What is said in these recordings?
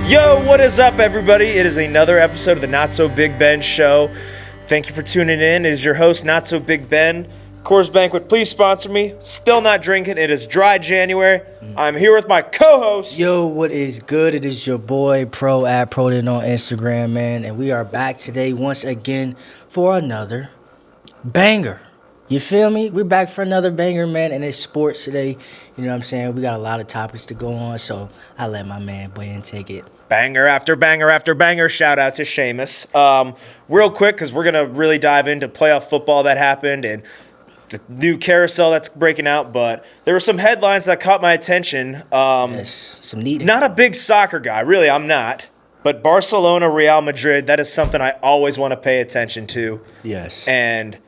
Yo, what is up, everybody? It is another episode of the Not So Big Ben Show. Thank you for tuning in. It is your host, Not So Big Ben. Coors Banquet, please sponsor me. Still not drinking. It is dry January. I'm here with my co-host. Yo, what is good? It is your boy, Pro at Proden on Instagram, man. And we are back today once again for another banger. You feel me? We're back for another banger, man. And it's sports today. You know what I'm saying? We got a lot of topics to go on. So I let my man Blaine take it. Banger after banger after banger. Shout out to Seamus. Real quick, because we're going to really dive into playoff football that happened and the new carousel that's breaking out. But there were some headlines that caught my attention. Yes, some needed. Not a big soccer guy. Really, I'm not. But Barcelona, Real Madrid, that is something I always want to pay attention to. Yes. And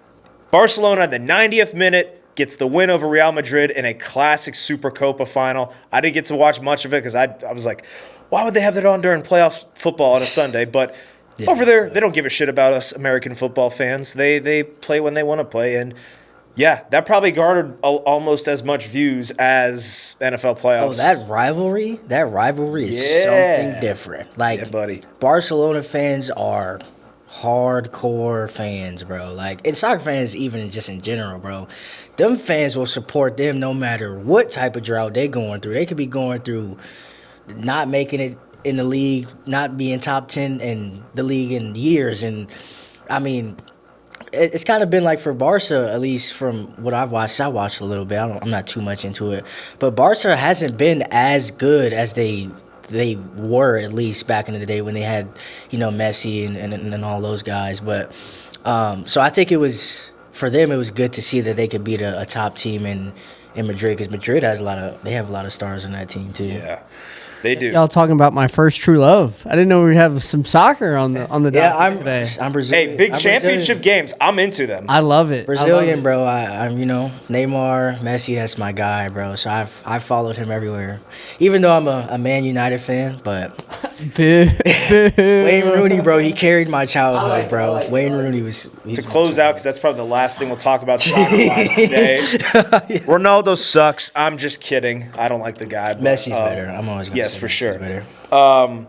Barcelona, in the 90th minute, gets the win over Real Madrid in a classic Supercopa final. I didn't get to watch much of it because I was like, why would they have that on during playoff football on a Sunday? But over there, they don't give a shit about us American football fans. They play when they want to play. And, yeah, that probably garnered almost as much views as NFL playoffs. Oh, that rivalry? That rivalry is something different. Like, buddy. Barcelona fans are hardcore fans, bro. Like, and soccer fans, even just in general, bro. Them fans will support them no matter what type of drought they going through. They could be going through not making it in the league, not being top 10 in the league in years. And, I mean, it's kind of been like for Barca, at least from what I've watched. I watched a little bit. I'm not too much into it. But Barca hasn't been as good as they were, at least back in the day when they had, Messi and all those guys. But so I think it was, for them, it was good to see that they could beat a top team in Madrid, because Madrid has they have a lot of stars in that team too. Yeah. They do. Y'all talking about my first true love. I didn't know we have some soccer on the docket today. I'm Brazilian. Hey, big championship games. I'm into them. I love it. Brazilian, bro. I'm Neymar, Messi. That's my guy, bro. So I followed him everywhere. Even though I'm a Man United fan, but Wayne Rooney, bro. He carried my childhood, bro. Wayne Rooney was to close out, because that's probably the last thing we'll talk about today. Ronaldo sucks. I'm just kidding. I don't like the guy. But, Messi's better. I'm always gonna yes, say for Messi's sure. Better.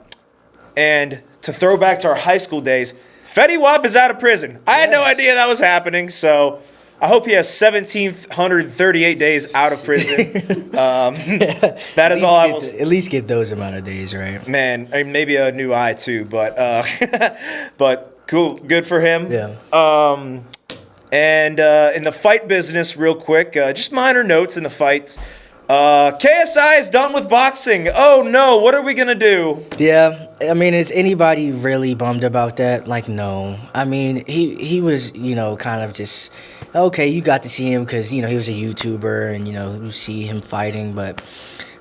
And to throw back to our high school days, Fetty Wap is out of prison. I had no idea that was happening, so I hope he has 1,738 days out of prison. That is all I will say. At least get those amount of days, right? Man, I mean, maybe a new eye too, but but cool, good for him. Yeah. And in the fight business, real quick, just minor notes in the fights. KSI is done with boxing. Oh no, what are we gonna do? Yeah, I mean, is anybody really bummed about that? Like, no. I mean, he was, kind of just, okay, you got to see him because, he was a YouTuber and, you see him fighting. But,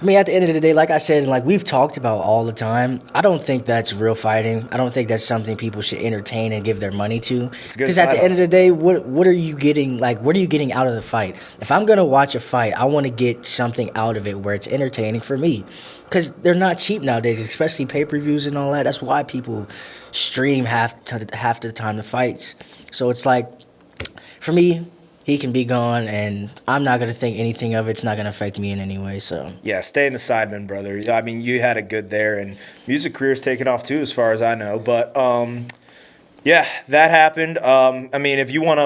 I mean, at the end of the day, like I said, like we've talked about all the time, I don't think that's real fighting. I don't think that's something people should entertain and give their money to. Because at the end of the day, what are you getting, what are you getting out of the fight? If I'm going to watch a fight, I want to get something out of it where it's entertaining for me. Because they're not cheap nowadays, especially pay-per-views and all that. That's why people stream half the time the fights. So it's like, for me, he can be gone, and I'm not going to think anything of it. It's not going to affect me in any way. So yeah, stay in the Sidemen, brother. I mean, you had it good there, and music career's taken off too, as far as I know. But yeah, that happened. I mean, if you want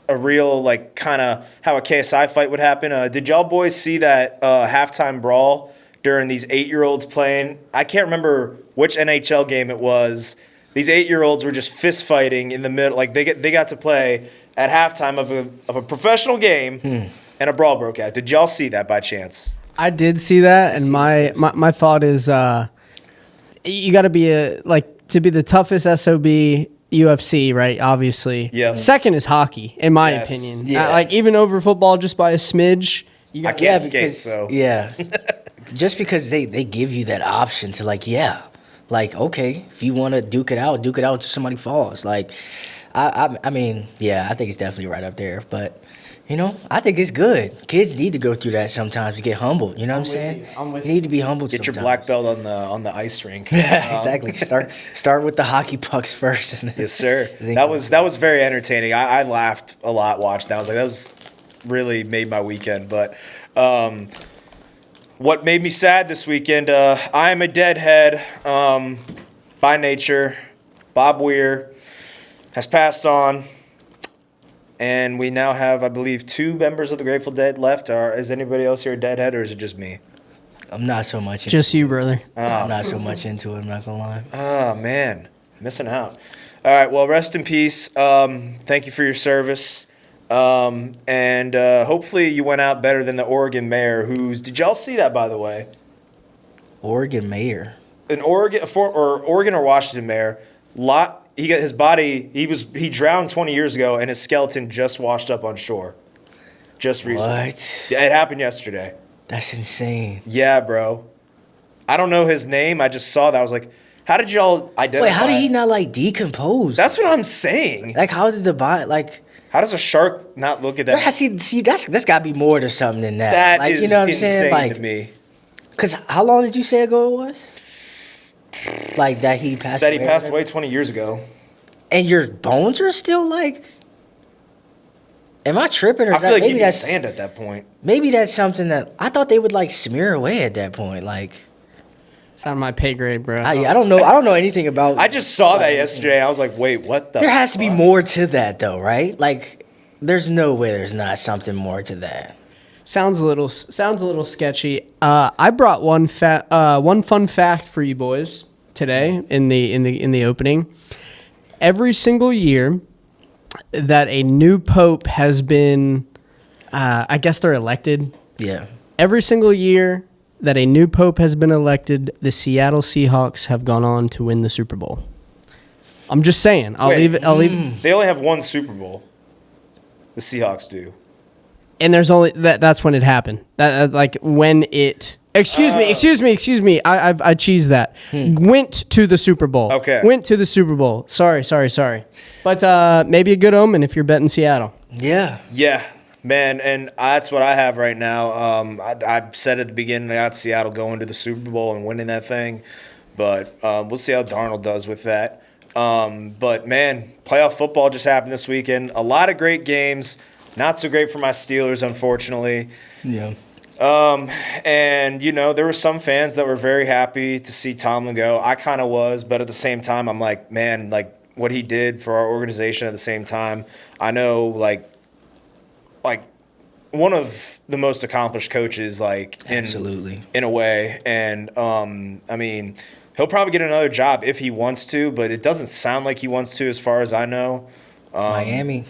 a real, kind of how a KSI fight would happen, did y'all boys see that halftime brawl during these 8-year-olds playing? I can't remember which NHL game it was. These 8-year-olds were just fist fighting in the middle. Like they got to play at halftime of a professional game, and a brawl broke out. Did y'all see that by chance? I did see that, and my thought is, you got to be to be the toughest SOB UFC, right? Obviously. Yeah. Second is hockey, in my opinion. Yeah. Even over football, just by a smidge. I can't skate, so yeah. Just because they give you that option to okay, if you want to duke it out until somebody falls. I mean, yeah, I think it's definitely right up there. But, I think it's good. Kids need to go through that sometimes to get humbled. You know what I'm saying? You need to be humbled Get sometimes. your black belt on the ice rink. Yeah, exactly. Start with the hockey pucks first. And yes, sir. That was very entertaining. I laughed a lot watching that. I was like, that was really made my weekend. But what made me sad this weekend, I am a deadhead by nature. Bob Weir has passed on. And we now have, I believe, 2 members of the Grateful Dead left. Is anybody else here a deadhead, or is it just me? I'm not so much. Just you, brother. I'm not so much into it. I'm not gonna lie. Oh, man. Missing out. All right, well, rest in peace. Thank you for your service. And hopefully you went out better than the Oregon mayor, did y'all see that, by the way? Oregon mayor. Oregon or Washington mayor, he got his body, he drowned 20 years ago, and his skeleton just washed up on shore. Just recently. What? Yeah, it happened yesterday. That's insane. Yeah, bro. I don't know his name. I just saw that. I was like, how did y'all identify? Wait, how did he not like decompose? That's what I'm saying. Like, how did the body like? How does a shark not look at that? See, that's got to be more to something than that. That like, is you know what I'm insane saying? Like, to me. Cause how long did you say ago it was? Like that he passed. That he passed away 20 years ago. And your bones are still like. Am I tripping or I is feel that, like maybe you'd be that's sand at that point. maybe that's something that I thought they would like smear away at that point. Like, It's on my pay grade, bro. I don't know. I don't know anything about. I just saw that yesterday. I was like, wait, what the? There has to be fuck? more to that though, right? Like, there's no way there's not something more to that. Sounds a little sketchy. I brought one fun fact for you boys today in the opening. Every single year that a new pope has been, I guess they're elected. Yeah. Every single year that a new pope has been elected, the Seattle Seahawks have gone on to win the Super Bowl. I'm just saying. I'll leave it. They only have 1 Super Bowl. The Seahawks do. And there's only that's when it happened. That like when it. Excuse me. I cheesed that. Went to the Super Bowl. Okay. Went to the Super Bowl. Sorry. But maybe a good omen if you're betting Seattle. Yeah. Yeah, man, and that's what I have right now. I said at the beginning I got Seattle going to the Super Bowl and winning that thing, but we'll see how Darnold does with that. But, man, playoff football just happened this weekend. A lot of great games. Not so great for my Steelers, unfortunately. Yeah. And, there were some fans that were very happy to see Tomlin go. I kind of was, but at the same time, I'm like, man, like what he did for our organization at the same time. I know, like one of the most accomplished coaches, Absolutely. in a way. And, I mean, he'll probably get another job if he wants to, but it doesn't sound like he wants to as far as I know. Miami.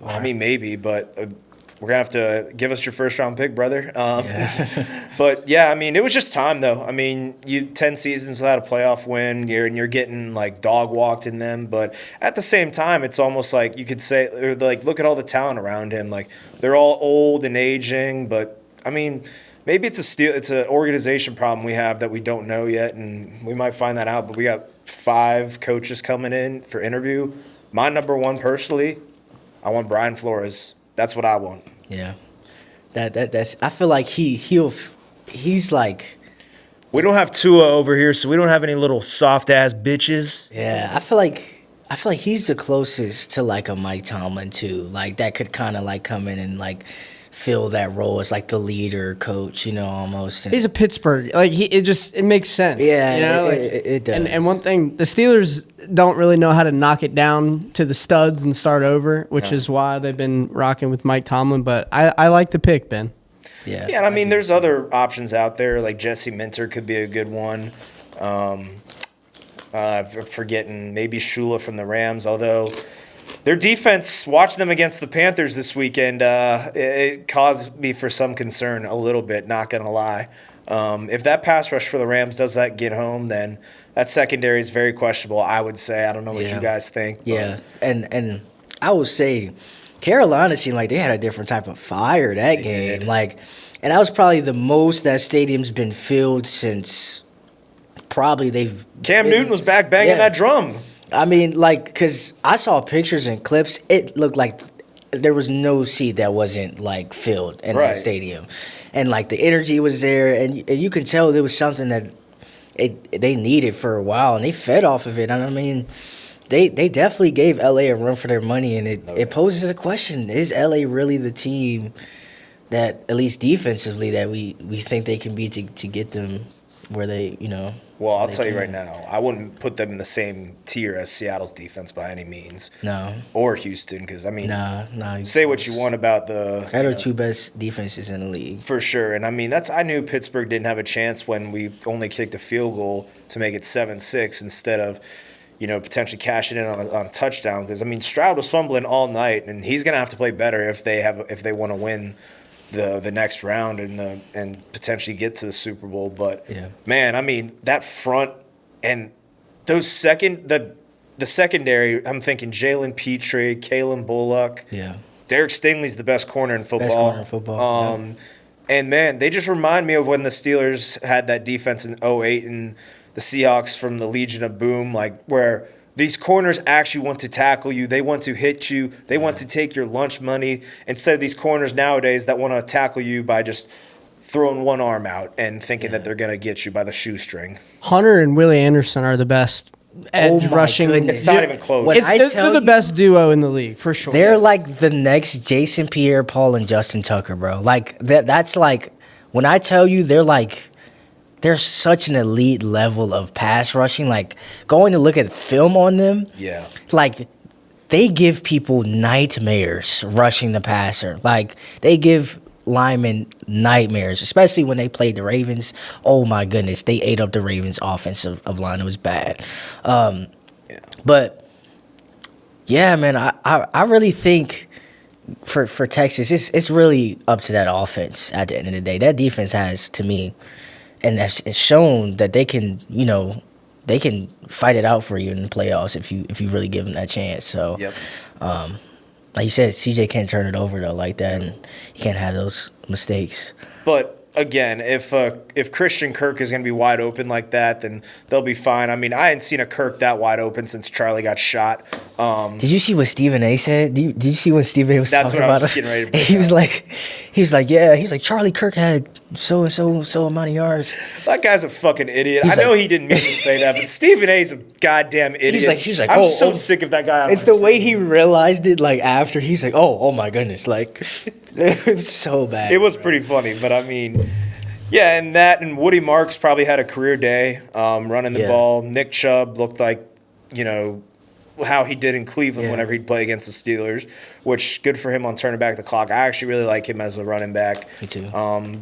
I mean, maybe, but we're going to have to give us your first-round pick, brother. But, yeah, I mean, it was just time, though. I mean, 10 seasons without a playoff win, you're getting, like, dog-walked in them. But at the same time, it's almost like you could say, or like, look at all the talent around him. Like, they're all old and aging. But, I mean, maybe it's an organization problem we have that we don't know yet, and we might find that out. But we got 5 coaches coming in for interview. My number one, personally, I want Brian Flores. That's what I want. Yeah. That's. I feel like he's like. We don't have Tua over here, so we don't have any little soft ass bitches. Yeah, I feel like he's the closest to like a Mike Tomlin too. Like that could kind of like come in and like fill that role as like the leader coach, almost. He's a Pittsburgh. Like it makes sense. Yeah, it does. And one thing, the Steelers don't really know how to knock it down to the studs and start over, which is why they've been rocking with Mike Tomlin. But I like the pick, Ben. Yeah. Yeah, and I mean, there's other options out there. Like Jesse Minter could be a good one. Forgetting maybe Shula from the Rams, although their defense, watching them against the Panthers this weekend, it caused me for some concern a little bit, not going to lie. If that pass rush for the Rams does that get home, then that secondary is very questionable, I would say. I don't know what you guys think. But. Yeah, and I would say Carolina seemed like they had a different type of fire that game. Did. Like, and that was probably the most that stadium's been filled since probably they've. Cam Newton was back banging that drum. I mean, like, because I saw pictures and clips, it looked like there was no seat that wasn't, like, filled in that stadium. And, like, the energy was there, and you can tell there was something that they needed for a while, and they fed off of it. And I mean, they definitely gave LA a run for their money, and it poses a question: is LA really the team that at least defensively that we think they can be to get them where they, Well, I'll they tell you right can. now, I wouldn't put them in the same tier as Seattle's defense by any means, No, or Houston, because I mean, nah. say what you want about the They're the two best defenses in the league. for sure, and I mean I knew Pittsburgh didn't have a chance when we only kicked a field goal to make it 7-6 instead of potentially cashing in on a touchdown, because I mean Stroud was fumbling all night, and he's gonna have to play better if they want to win the next round and potentially get to the Super Bowl. But Yeah. man, I mean that front and those the secondary. I'm thinking Jalen Petrie, Kalen Bullock. Yeah. Derek Stingley's the best corner in football. Best corner in football. Yeah. And man, they just remind me of when the Steelers had that defense in '08 and the Seahawks from the Legion of Boom, like where these corners actually want to tackle you. They want to hit you. They want to take your lunch money instead of these corners nowadays that want to tackle you by just throwing one arm out and thinking that they're going to get you by the shoestring. Hunter and Willie Anderson are the best edge my rushing. goodness. It's not even close. When I They're tell the you- best duo in the league for sure. They're like the next Jason Pierre-Paul and Justin Tucker, bro. Like that's like when I tell you they're such an elite level of pass rushing. Like going to look at film on them, Yeah. like they give people nightmares rushing the passer. Like they give linemen nightmares, especially when they played the Ravens. Oh my goodness, they ate up the Ravens' offensive line. It was bad. But yeah, man, I really think for Texas, it's really up to that offense at the end of the day. That defense has, to me, and it's shown that they can, they can fight it out for you in the playoffs if you really give them that chance. So, Yep. like you said, CJ can't turn it over though like that, and he can't have those mistakes. But again, if Christian Kirk is going to be wide open like that, then they'll be fine. I mean, I hadn't seen a Kirk that wide open since Charlie got shot. Did you see what Stephen A. said? Did you see what Stephen A. was That's talking what I about? was getting ready to bring he was up. like, Charlie Kirk had so amount of yards. That guy's a fucking idiot. He's I know like- he didn't mean to say that, but Stephen A's a goddamn idiot. He's like, I'm oh, so oh. sick of that guy. On It's my the way screen. he realized it, like after he's like, oh my goodness, like it was so bad. It was pretty funny, but I mean, yeah, and Woody Marks probably had a career day running the Yeah. ball. Nick Chubb looked like, how he did in Cleveland Yeah. whenever he'd play against the Steelers, which good for him on turning back the clock. I actually really like him as a running back. Me too.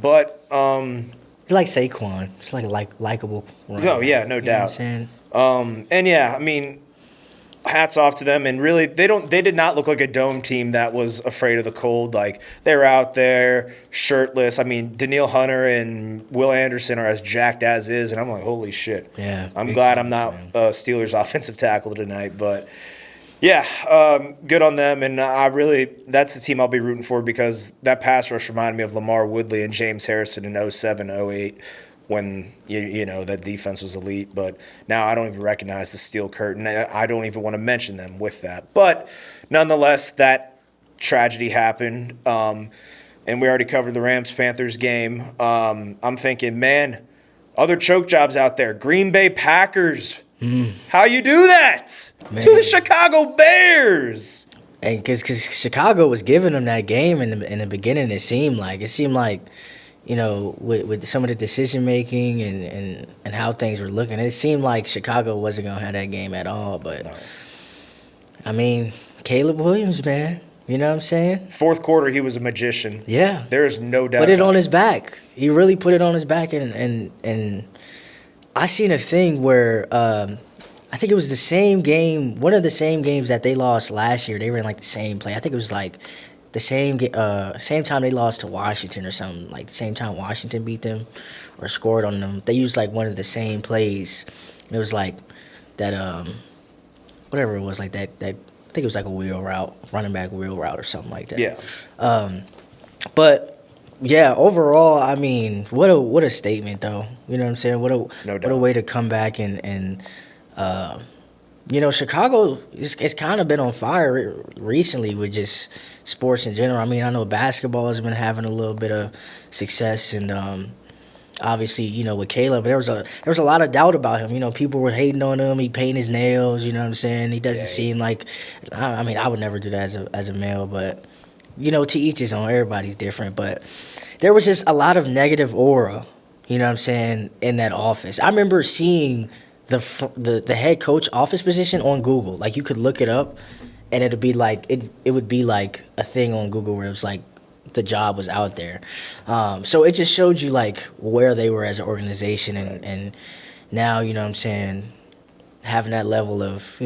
But He's like Saquon. It's like likable. Oh, yeah, no You know what I'm doubt. saying? and yeah, I mean, hats off to them. And really, they did not look like a dome team that was afraid of the cold. Like they were out there shirtless. I mean, Daniil Hunter and Will Anderson are as jacked as is, and I'm like, holy shit. Yeah, I'm big glad I'm guys, not man. Steelers offensive tackle tonight, but. Yeah, good on them, and that's the team I'll be rooting for because that pass rush reminded me of Lamar Woodley and James Harrison in 07, 08 when, that defense was elite, but now I don't even recognize the steel curtain. I don't even want to mention them with that. But nonetheless, that tragedy happened, and we already covered the Rams-Panthers game. I'm thinking, man, other choke jobs out there. Green Bay Packers. How you do that? Man. To the Chicago Bears. And because Chicago was giving them that game in the beginning, it seemed like with some of the decision making and how things were looking, it seemed like Chicago wasn't gonna have that game at all. But I mean, Caleb Williams, man, you know what I'm saying? Fourth quarter, he was a magician. Yeah, There is no doubt. put it about on his back. He really put it on his back, and I seen a thing where I think it was the same game, one of the same games that they lost last year. They were in like the same play. I think it was like the same time they lost to Washington or something. Like the same time Washington beat them or scored on them. They used like one of the same plays. It was like that whatever it was, like that I think it was like a wheel route, running back wheel route or something like that. Yeah. But yeah, overall, I mean, what a statement though. You know what I'm saying? No What a doubt. way to come back and Chicago it's kind of been on fire recently with just sports in general. I mean, I know basketball has been having a little bit of success, and obviously, with Caleb, there was a lot of doubt about him. People were hating on him. He painted his nails. You know what I'm saying? He doesn't seem like. I mean, I would never do that as a male, but to each his own. Everybody's different, but there was just a lot of negative aura, you know what I'm saying, in that office. I remember seeing the head coach office position on Google. Like, you could look it up, and it'd be like it would be like a thing on Google where it was like the job was out there. So it just showed you like where they were as an organization, and now, you know what I'm saying, having that level of,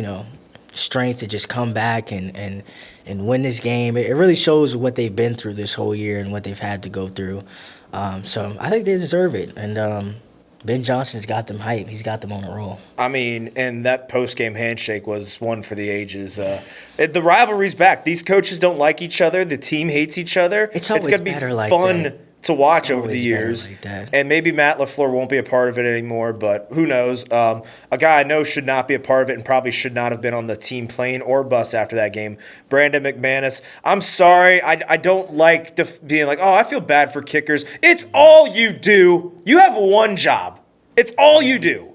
strength to just come back and win this game. It really shows what they've been through this whole year and what they've had to go through. So I think they deserve it. And Ben Johnson's got them hype. He's got them on a roll. I mean, and that post-game handshake was one for the ages. The rivalry's back. These coaches don't like each other. The team hates each other. It's always going to be better like fun that. to watch It's over the always years. better like that. And maybe Matt LaFleur won't be a part of it anymore, but who knows? A guy I know should not be a part of it and probably should not have been on the team plane or bus after that game. Brandon McManus. I'm sorry. I don't like being like, oh, I feel bad for kickers. It's all you do. You have one job. It's all you do.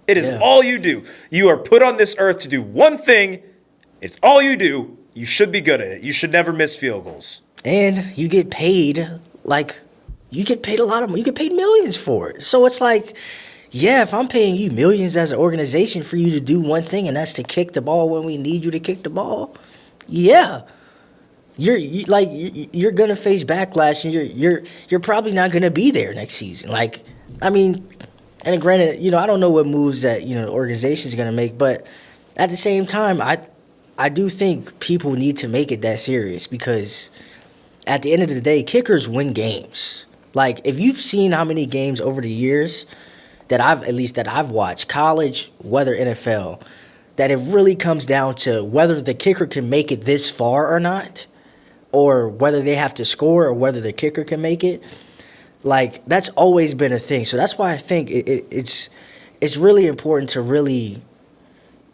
It is all you do. You are put on this earth to do one thing. It's all you do. You should be good at it. You should never miss field goals. And you get paid you get paid a lot of money. You get paid millions for it. So it's like, yeah, if I'm paying you millions as an organization for you to do one thing, and that's to kick the ball when we need you to kick the ball, yeah, you're gonna face backlash, and you're probably not gonna be there next season. Like, I mean, and granted, I don't know what moves that the organization's gonna make, but at the same time, I do think people need to make it that serious, because at the end of the day, kickers win games. Like, if you've seen how many games over the years that I've watched, college, whether NFL, that it really comes down to whether the kicker can make it this far or not, or whether they have to score, or whether the kicker can make it. Like, that's always been a thing. So that's why I think it's really important to really,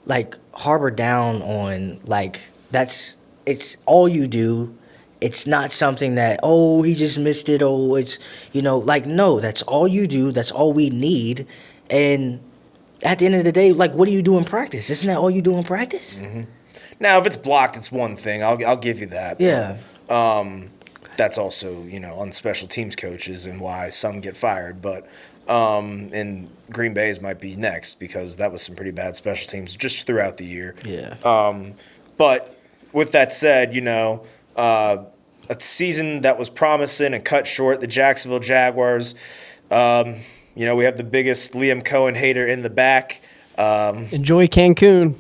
like, harbor down on, like, it's all you do. It's not something that, oh, he just missed it. Oh, it's, like, no, that's all you do. That's all we need. And at the end of the day, like, what do you do in practice? Isn't that all you do in practice? Mm-hmm. Now, if it's blocked, it's one thing. I'll give you that. Yeah. That's also, on special teams coaches and why some get fired. But and Green Bay's might be next, because that was some pretty bad special teams just throughout the year. Yeah. But with that said, a season that was promising and cut short, the Jacksonville Jaguars. We have the biggest Liam Cohen hater in the back. Enjoy Cancun.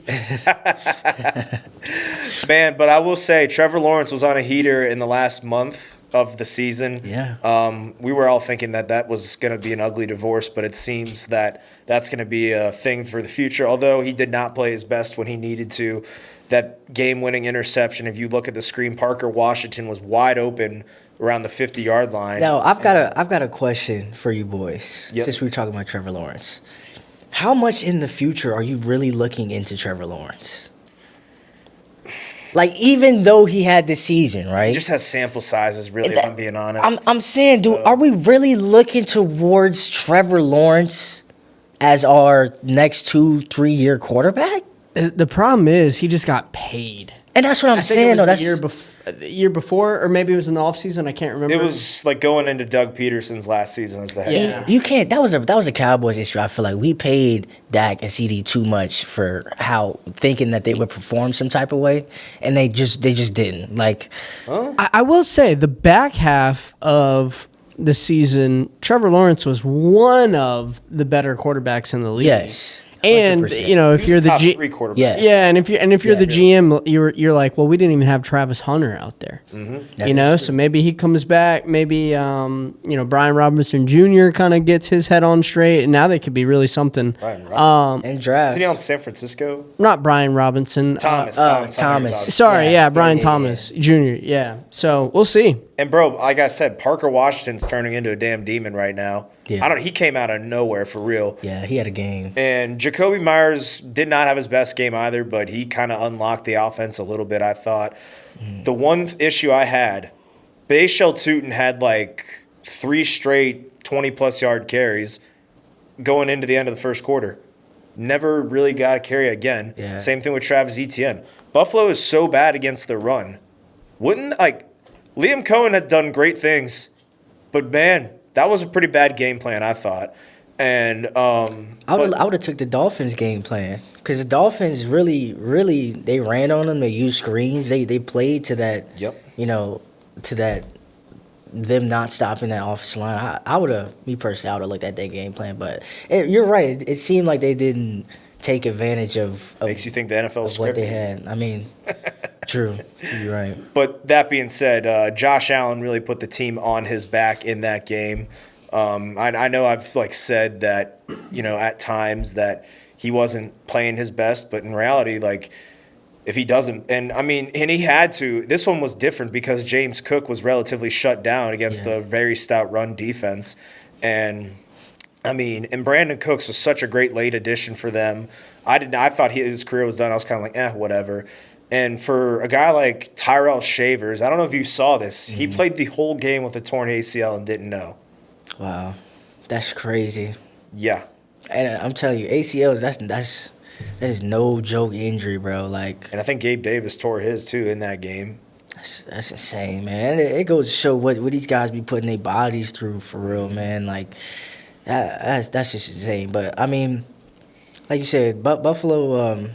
Man, but I will say Trevor Lawrence was on a heater in the last month of the season. Yeah. We were all thinking that was going to be an ugly divorce, but it seems that that's going to be a thing for the future, although he did not play his best when he needed to. That game-winning interception, if you look at the screen, Parker Washington was wide open around the 50-yard line. Now, I've got a question for you boys, Yep. since we were talking about Trevor Lawrence. How much in the future are you really looking into Trevor Lawrence? Like, even though he had this season, right? He just has sample sizes, really, if I'm being honest. I'm saying, dude, are we really looking towards Trevor Lawrence as our next 2-3 year quarterback? The problem is he just got paid. And that's what I'm I think saying. it No, was that's the year before, or maybe it was in the offseason. I can't remember. It was like going into Doug Peterson's last season as the head Yeah. coach. you can't. That was a Cowboys issue. I feel like we paid Dak and CD too much for thinking that they would perform some type of way, and they just didn't. Like, I will say the back half of the season, Trevor Lawrence was one of the better quarterbacks in the league. yes. And 100%. if you're the Top three quarterback. Yeah. and if you're the GM, you're like, well, we didn't even have Travis Hunter out there. Mm-hmm. So maybe he comes back. Maybe Brian Robinson Jr. kind of gets his head on straight, and now they could be really something. Brian Robinson. And draft. Is he on San Francisco? Not Brian Robinson. Thomas. Thomas. Sorry, Brian yeah. Thomas Jr. Yeah. So we'll see. And bro, like I said, Parker Washington's turning into a damn demon right now. Yeah. He came out of nowhere for real. Yeah, he had a game. And Jacoby Myers did not have his best game either, but he kind of unlocked the offense a little bit, I thought. The one issue I had, Bayshell Tootin had like 3 straight 20-plus yard carries going into the end of the first quarter. Never really got a carry again. Yeah. Same thing with Travis Etienne. Buffalo is so bad against the run. Wouldn't, Liam Cohen has done great things, but man, that was a pretty bad game plan, I thought. And I would have took the Dolphins game plan because the Dolphins really they ran on them. They used screens. They played to that. Yep. To that them not stopping that offensive line. I would have, me personally, I would have looked at that game plan. But you're right. It seemed like they didn't take advantage of makes you think the NFL is what they scripted. had. I mean, true. You're right. But that being said, Josh Allen really put the team on his back in that game. I know I've said that, at times that he wasn't playing his best, but in reality, if he doesn't, and he had to. This one was different because James Cook was relatively shut down against a very stout run defense, and Brandon Cooks was such a great late addition for them. I thought his career was done. I was kind of like, whatever. And for a guy like Tyrell Shavers, I don't know if you saw this. He played the whole game with a torn ACL and didn't know. Wow, that's crazy. Yeah, and I'm telling you, ACLs that is no joke injury, bro. and I think Gabe Davis tore his too in that game. That's insane, man. It goes to show what these guys be putting their bodies through for real, man. That's just insane. But like you said, Buffalo.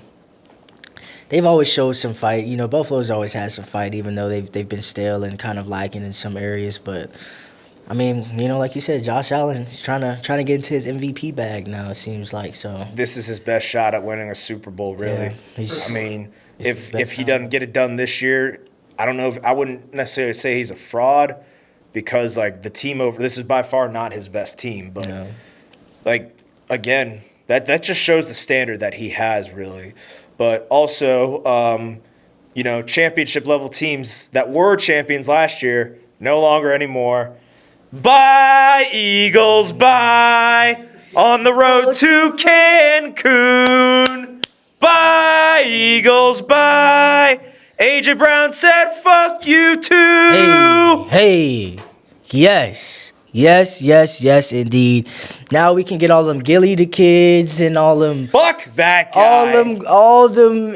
They've always showed some fight. Buffalo's always had some fight, even though they've been stale and kind of lacking in some areas. But like you said, Josh Allen is trying to get into his MVP bag now. It seems like so. This is his best shot at winning a Super Bowl, really. Yeah, if he doesn't get it done this year, I don't know. I wouldn't necessarily say he's a fraud because the team this is by far not his best team. But again, that just shows the standard that he has, really. But also, championship level teams that were champions last year, no longer anymore. Bye, Eagles, bye. On the road to Cancun. Bye, Eagles, bye. AJ Brown said, fuck you too. Hey. Yes, indeed. Now we can get all them Gilly the kids and all them. Fuck that guy. All them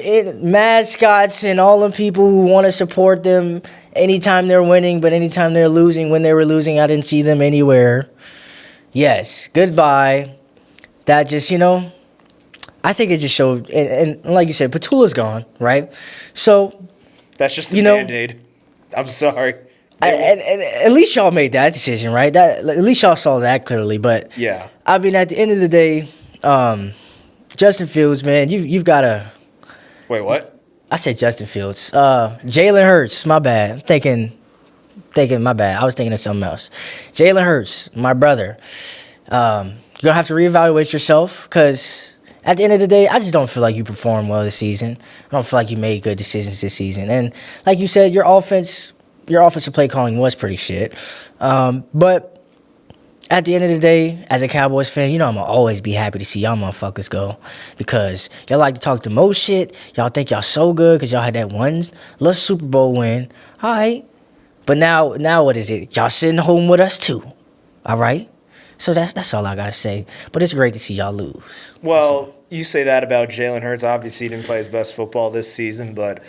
mascots and all them people who want to support them anytime they're winning, but anytime they're losing. When they were losing, I didn't see them anywhere. Yes, goodbye. That just, I think it just showed, and like you said, Petula's gone, right? So that's just the Band-Aid. I'm sorry. And at least y'all made that decision, right? At least y'all saw that clearly. But yeah, at the end of the day, Justin Fields, man, you've got to. Wait, what? I said Justin Fields. Jalen Hurts. My bad. I'm thinking. My bad. I was thinking of something else. Jalen Hurts, my brother. You're gonna have to reevaluate yourself because at the end of the day, I just don't feel like you performed well this season. I don't feel like you made good decisions this season. And like you said, your offensive play calling was pretty shit. But at the end of the day, as a Cowboys fan, I'm going to always be happy to see y'all motherfuckers go because y'all like to talk the most shit. Y'all think y'all so good because y'all had that one little Super Bowl win. All right. But now what is it? Y'all sitting home with us too. All right? So that's all I got to say. But it's great to see y'all lose. Well, you say that about Jalen Hurts. Obviously, he didn't play his best football this season, but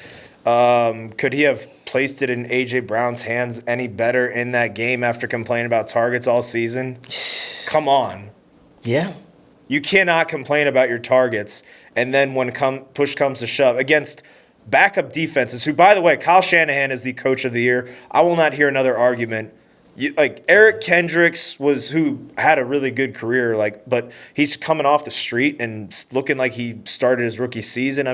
could he have placed it in A.J. Brown's hands any better in that game after complaining about targets all season? Come on. Yeah. You cannot complain about your targets, and then when push comes to shove against backup defenses, who, by the way, Kyle Shanahan is the coach of the year. I will not hear another argument. Eric Kendricks who had a really good career, but he's coming off the street and looking like he started his rookie season.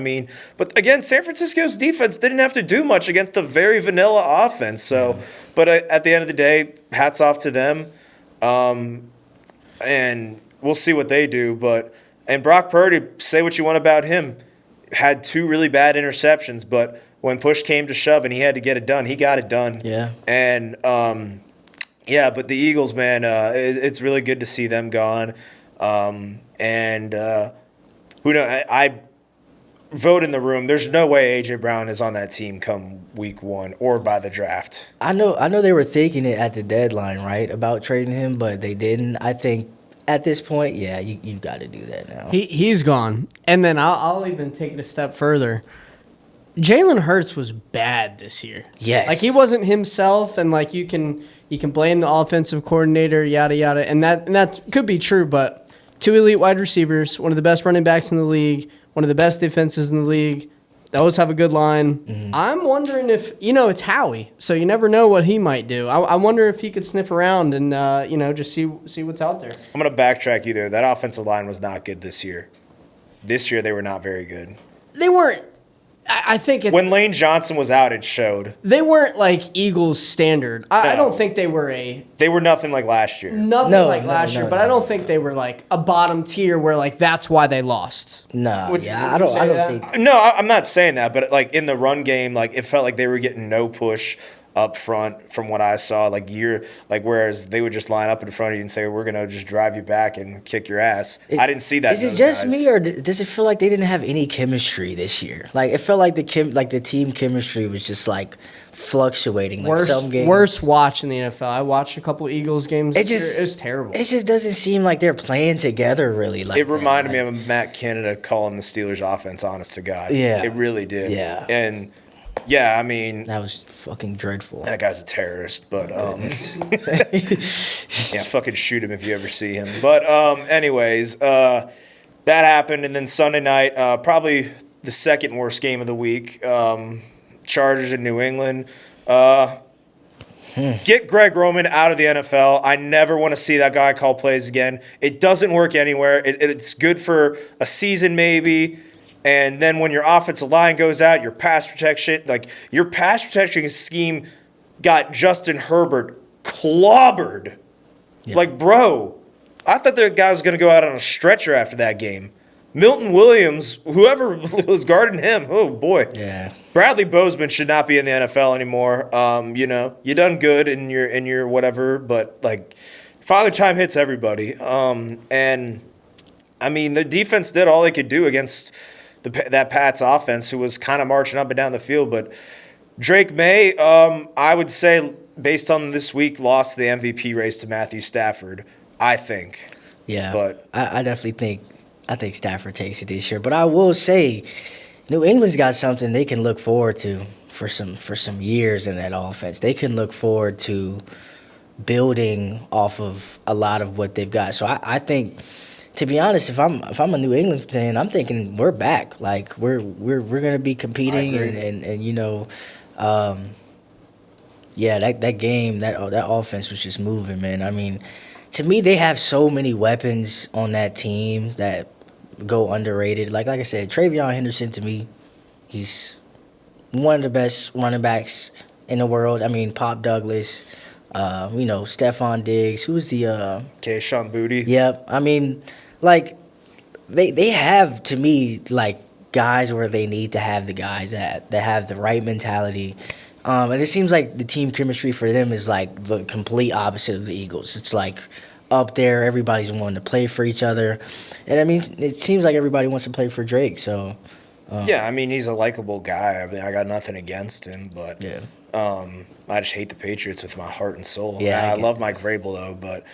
But again, San Francisco's defense didn't have to do much against the very vanilla offense. So, but at the end of the day, hats off to them, and we'll see what they do. And Brock Purdy, say what you want about him, had 2 really bad interceptions, but when push came to shove and he had to get it done, he got it done. Yeah. And yeah, but the Eagles, man, it's really good to see them gone. Who knows? I vote in the room. There's no way A.J. Brown is on that team come week 1 or by the draft. I know they were thinking it at the deadline, right, about trading him, but they didn't. I think at this point, yeah, you got to do that now. He's gone. And then I'll even take it a step further. Jalen Hurts was bad this year. Yes. Like he wasn't himself, and like you can blame the offensive coordinator, yada yada, and that could be true. But 2 elite wide receivers, one of the best running backs in the league, one of the best defenses in the league. They always have a good line. Mm-hmm. I'm wondering if it's Howie, so you never know what he might do. I wonder if he could sniff around and just see what's out there. I'm gonna backtrack you there. That offensive line was not good this year. This year they were not very good. They weren't. I think when Lane Johnson was out, it showed. They weren't like Eagles standard. I don't think they were They were nothing like last year. Nothing like last year, but I don't think they were like a bottom tier where like that's why they lost. No, I don't think. No, I'm not saying that, but like in the run game, like it felt like they were getting no push up front from what I saw. Whereas they would just line up in front of you and say, "We're gonna just drive you back and kick your ass." I didn't see that. Is it just me, or does it feel like they didn't have any chemistry this year? Like it felt like the team chemistry was just like fluctuating. Like some games, worst watch in the NFL. I watched a couple Eagles games. It was terrible. It just doesn't seem like they're playing together really. Like it reminded me of Matt Canada calling the Steelers offense. Honest to God, yeah, it really did. Yeah, and. Yeah, I mean... That was fucking dreadful. That guy's a terrorist, but... yeah, fucking shoot him if you ever see him. But anyways, that happened, and then Sunday night, probably the second worst game of the week, Chargers in New England. Get Greg Roman out of the NFL. I never want to see that guy call plays again. It doesn't work anywhere. It's good for a season maybe. And then when your offensive line goes out, your pass protection scheme got Justin Herbert clobbered. Yeah. Like, bro, I thought the guy was going to go out on a stretcher after that game. Milton Williams, whoever was guarding him, oh boy. Yeah. Bradley Bozeman should not be in the NFL anymore. You done good in your whatever, but like Father Time hits everybody. And I mean the defense did all they could do against that Pats offense, who was kind of marching up and down the field. But Drake May, I would say, based on this week, lost the MVP race to Matthew Stafford, I think. Yeah, but I definitely think Stafford takes it this year. But I will say, New England's got something they can look forward to for some years in that offense. They can look forward to building off of a lot of what they've got. So I think... To be honest, if I'm a New England fan, I'm thinking we're back. Like we're gonna be competing, and that game, that offense was just moving, man. I mean, to me, they have so many weapons on that team that go underrated. Like I said, Travion Henderson, to me, he's one of the best running backs in the world. I mean, Pop Douglas, Stephon Diggs, who's the Kayshon Boutte. Yep. I mean. Like, they have, to me, like, guys where they need to have the guys that have the right mentality. And it seems like the team chemistry for them is, like, the complete opposite of the Eagles. It's, like, up there. Everybody's wanting to play for each other. And, I mean, it seems like everybody wants to play for Drake, so... yeah, I mean, he's a likable guy. I mean, I got nothing against him, but... Yeah. I just hate the Patriots with my heart and soul. Yeah, I love Mike Vrabel, though, but...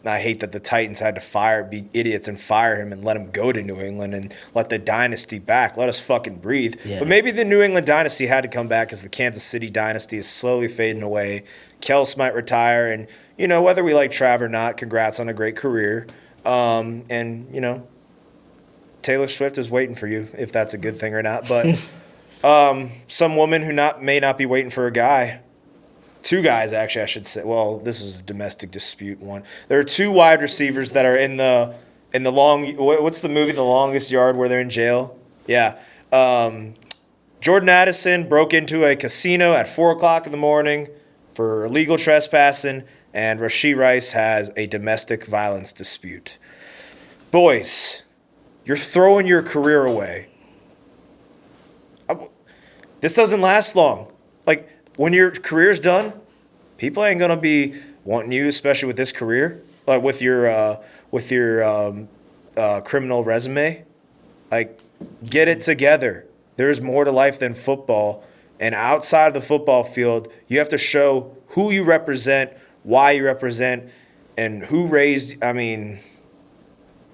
I hate that the Titans had to be idiots and fire him and let him go to New England and let the dynasty back. Let us fucking breathe. Yeah. But maybe the New England dynasty had to come back as the Kansas City dynasty is slowly fading away. Kels might retire. And, whether we like Trav or not, congrats on a great career. And, Taylor Swift is waiting for you, if that's a good thing or not. But some woman who may not be waiting for a guy. Two guys, actually, I should say. Well, this is a domestic dispute one. There are two wide receivers that are in the long. What's the movie, The Longest Yard, where they're in jail? Yeah. Jordan Addison broke into a casino at 4:00 in the morning for illegal trespassing, and Rashee Rice has a domestic violence dispute. Boys, you're throwing your career away. This doesn't last long. Like. When your career's done, people ain't gonna be wanting you, especially with this career, like with your criminal resume. Like, get it together. There's more to life than football, and outside of the football field, you have to show who you represent, why you represent, and who raised. I mean,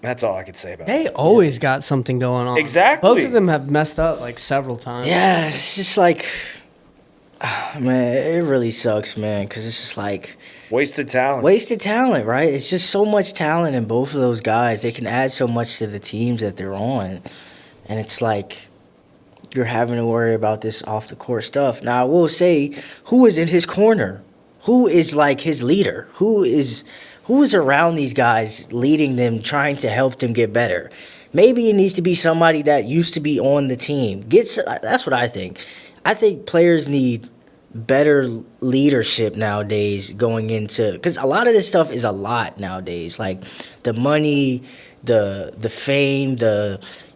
That's all I could say about They it. always got something going on. Exactly. Both of them have messed up like several times. Yeah, it's just like, man, it really sucks, man, because it's just like Wasted talent. wasted talent, right? It's just so much talent in both of those guys. They can add so much to the teams that they're on, and it's like you're having to worry about this off the court stuff. Now, I will say, who is in his corner? Who is like his leader? Who is around these guys, leading them, trying to help them get better? Maybe it needs to be somebody that used to be on the team. That's what I think. I think players need better leadership nowadays going into, because a lot of this stuff is a lot nowadays. Like the money, the fame,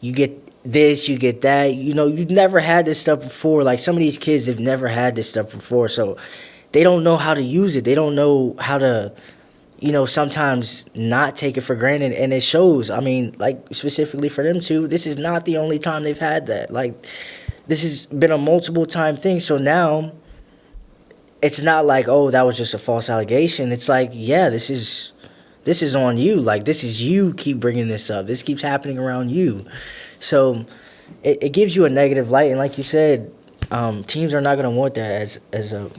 you get this, you get that. You know, you've never had this stuff before. Like some of these kids have never had this stuff before, so they don't know how to use it. They don't know how to, sometimes not take it for granted, and it shows. I mean, like specifically for them two, this is not the only time they've had that. Like this has been a multiple time thing. So now it's not like, oh, that was just a false allegation. It's like, yeah, this is on you. Like this is you keep bringing this up. This keeps happening around you. So it gives you a negative light, and like you said, teams are not going to want that as a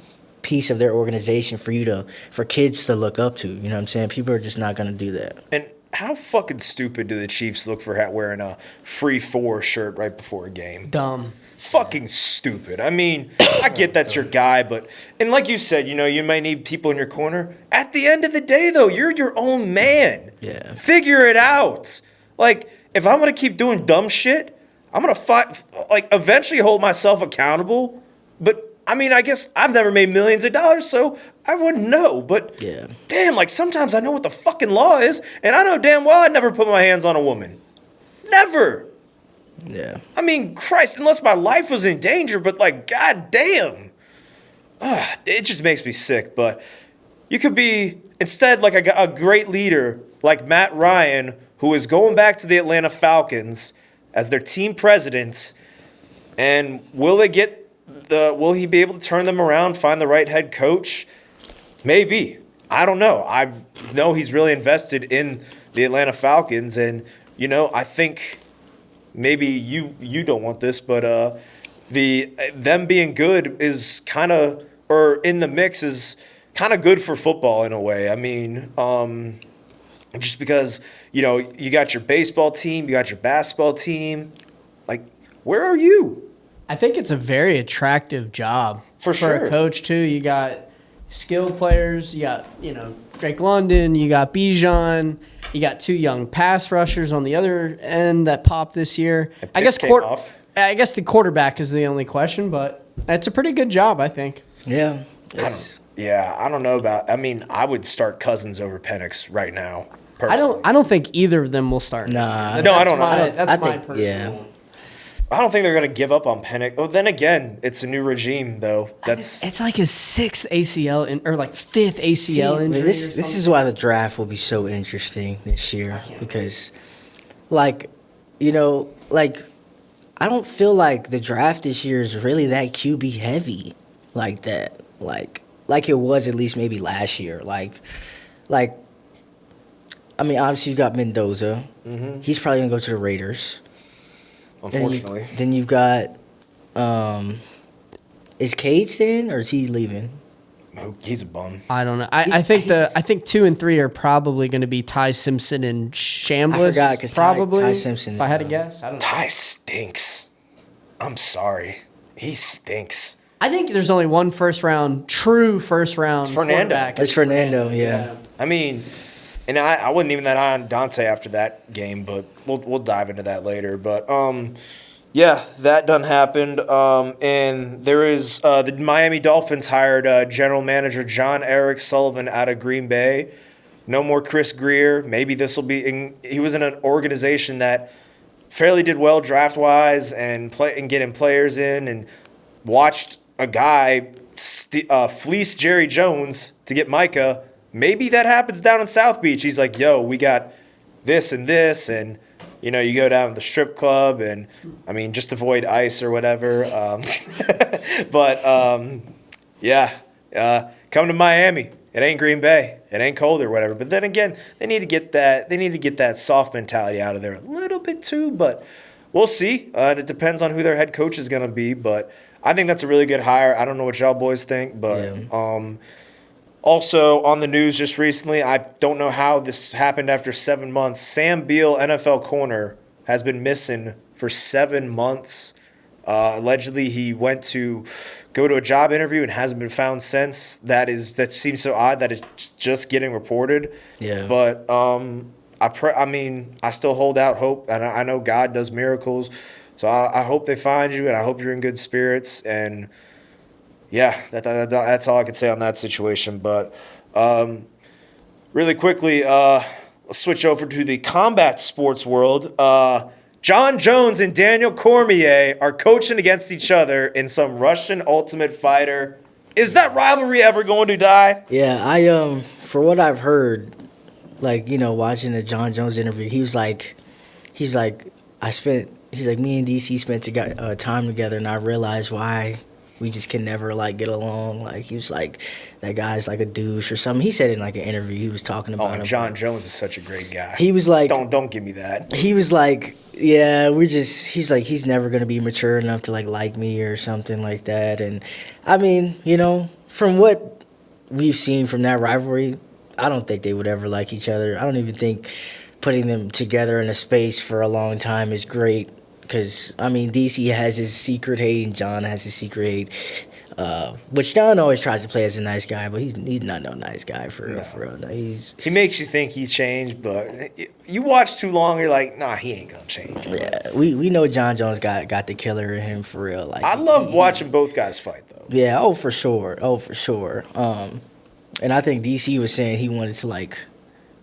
piece of their organization for kids to look up to. You know what I'm saying? People are just not going to do that. And how fucking stupid do the Chiefs look for wearing a free 4 shirt right before a game? Dumb. Fucking stupid. I mean, I get that's your guy, but and like you said, you might need people in your corner. At the end of the day, though, you're your own man. Yeah. Figure it out. Like, if I'm gonna keep doing dumb shit, I'm gonna eventually hold myself accountable. But I mean, I guess I've never made millions of dollars, so I wouldn't know. But Yeah. damn, like sometimes I know what the fucking law is, and I know damn well I'd never put my hands on a woman. Never. Yeah. I mean, Christ, unless my life was in danger, but like, goddamn. It just makes me sick. But you could be, instead, like a great leader like Matt Ryan, who is going back to the Atlanta Falcons as their team president. And will he be able to turn them around, find the right head coach? Maybe. I don't know. I know he's really invested in the Atlanta Falcons, and I think maybe you don't want this, but them being good is kind of, or in the mix is kind of good for football in a way. I mean, just because you got your baseball team, you got your basketball team. Like, where are you? I think it's a very attractive job For sure. a coach too. You got skilled players. You got Drake London. You got Bijan. You got 2 young pass rushers on the other end that popped this year. I guess the quarterback is the only question, but it's a pretty good job, I think. Yeah. I don't know about. I mean, I would start Cousins over Penix right now. Personally. I don't think either of them will start. Nah. No, I don't know. That's my think, personal. yeah. I don't think they're going to give up on Penix. Oh, then again, it's a new regime, though. It's like his 6th ACL or like 5th ACL injury. This is why the draft will be so interesting this year, because, I don't feel like the draft this year is really that QB heavy like that. Like it was at least maybe last year. I mean, obviously you got Mendoza. Mm-hmm. He's probably gonna go to the Raiders. Unfortunately. Then you've got, is Cade staying or is he leaving? Oh, he's a bum. I don't know. I think 2 and 3 are probably going to be Ty Simpson and Chambliss. I forgot, 'cause probably Ty Simpson, If I had to guess, I don't know. Ty stinks. I'm sorry. He stinks. I think there's only one true first round. It's Fernando. quarterback. It's Fernando, yeah. I mean, and I wasn't even that high on Dante after that game, but we'll dive into that later. But yeah, that done happened. And there is the Miami Dolphins hired general manager John Eric Sullivan out of Green Bay. No more Chris Greer. Maybe this will be. He was in an organization that fairly did well draft wise and getting players in, and watched a guy fleece Jerry Jones to get Micah. Maybe that happens down in South Beach. He's like, yo, we got this and this, and you go down to the strip club, and I mean, just avoid ICE or whatever. But come to Miami, It ain't Green Bay. It ain't cold or whatever. But then again, they need to get that soft mentality out of there a little bit too. But we'll see. It depends on who their head coach is going to be. But I think that's a really good hire. I don't know what y'all boys think, but also on the news just recently, I don't know how this happened after 7 months. Sam Beal, NFL corner, has been missing for 7 months. Allegedly, he went to go to a job interview and hasn't been found since. That seems so odd that it's just getting reported. Yeah. But I still hold out hope, and I know God does miracles. So I hope they find you, and I hope you're in good spirits. And yeah, that's all I can say on that situation. But really quickly, let's switch over to the combat sports world. John Jones and Daniel Cormier are coaching against each other in some Russian Ultimate Fighter. Is that rivalry ever going to die? Yeah, I for what I've heard, like, watching the John Jones interview, he's like, me and DC spent time together, and I realized why we just can never get along. Like, he was like, that guy's like a douche or something. He said in like an interview, he was talking about him. John Jones is such a great guy. He was like, don't give me that. He was like, yeah, he's like, he's never gonna be mature enough to like me or something like that. And I mean, from what we've seen from that rivalry, I don't think they would ever like each other. I don't even think putting them together in a space for a long time is great. Because, I mean, DC has his secret hate and John has his secret hate. Which John always tries to play as a nice guy, but he's not no nice guy for real. No, he makes you think he changed, but you watch too long, you're like, nah, he ain't gonna change. Yeah, we know John Jones got the killer in him for real. Like, I love watching both guys fight though. Yeah, for sure. And I think DC was saying he wanted to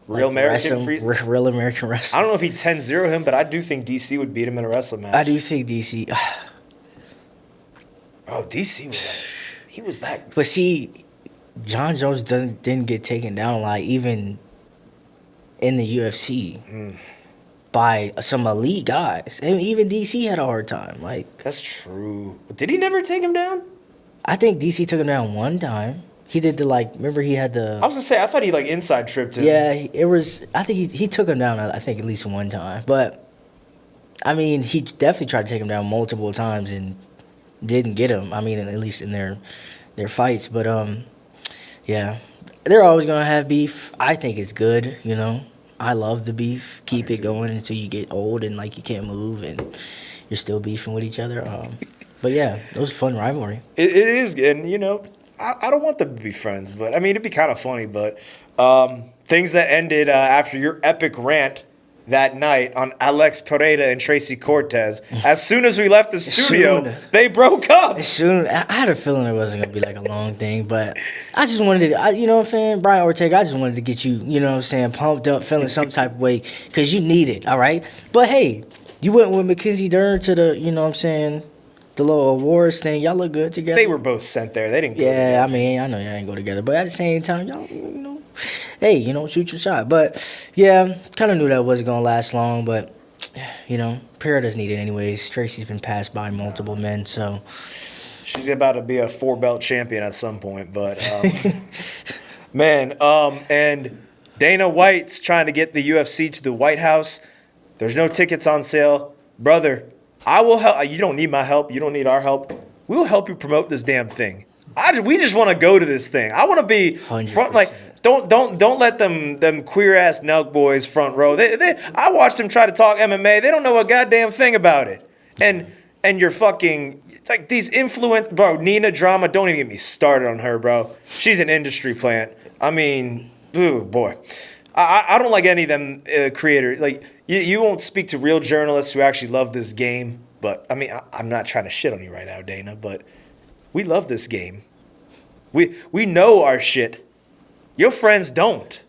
Real American Real American wrestling. I don't know if he 10-0 him, but I do think DC would beat him in a wrestling match. I do think DC. Oh, DC was that. But see, John Jones didn't get taken down a lot, even in the UFC, by some elite guys. And even DC had a hard time. That's true. Did he never take him down? I think DC took him down one time. He did remember he had the... I was going to say, I thought he inside tripped him. Yeah, it was... I think he took him down, I think, at least one time. But, I mean, he definitely tried to take him down multiple times and didn't get him. I mean, at least in their fights. But, yeah. They're always going to have beef. I think it's good, I love the beef. Keep it going until you get old and, you can't move and you're still beefing with each other. But, yeah, it was a fun rivalry. It is, and, I don't want them to be friends, but I mean, it'd be kind of funny. But things that ended after your epic rant that night on Alex Pereira and Tracy Cortez, as soon as we left the studio, they broke up. I had a feeling it wasn't going to be a long thing, but I just wanted to, you know what I'm saying? Brian Ortega, I just wanted to get you, you know what I'm saying, pumped up, feeling some type of way, because you need it, all right? But hey, you went with Mackenzie Dern to the, you know what I'm saying, the little awards thing. Y'all look good together. They were both sent there. They didn't go together. I mean, I know y'all didn't go together. But at the same time, y'all, hey, shoot your shot. But, yeah, kind of knew that wasn't going to last long. But, Pereira doesn't need it anyways. Tracy's been passed by multiple men, so. She's about to be a 4-belt champion at some point. But, man, and Dana White's trying to get the UFC to the White House. There's no tickets on sale. Brother, I will help. You don't need my help. You don't need our help. We will help you promote this damn thing. We just want to go to this thing. I want to be 100%. front. Don't let them queer ass Nelk boys front row. I watched them try to talk MMA. They don't know a goddamn thing about it. And you're fucking these influence, bro. Nina Drama. Don't even get me started on her, bro. She's an industry plant. I mean, ooh boy. I don't like any of them creators. You won't speak to real journalists who actually love this game. But, I mean, I'm not trying to shit on you right now, Dana, but we love this game. We know our shit. Your friends don't.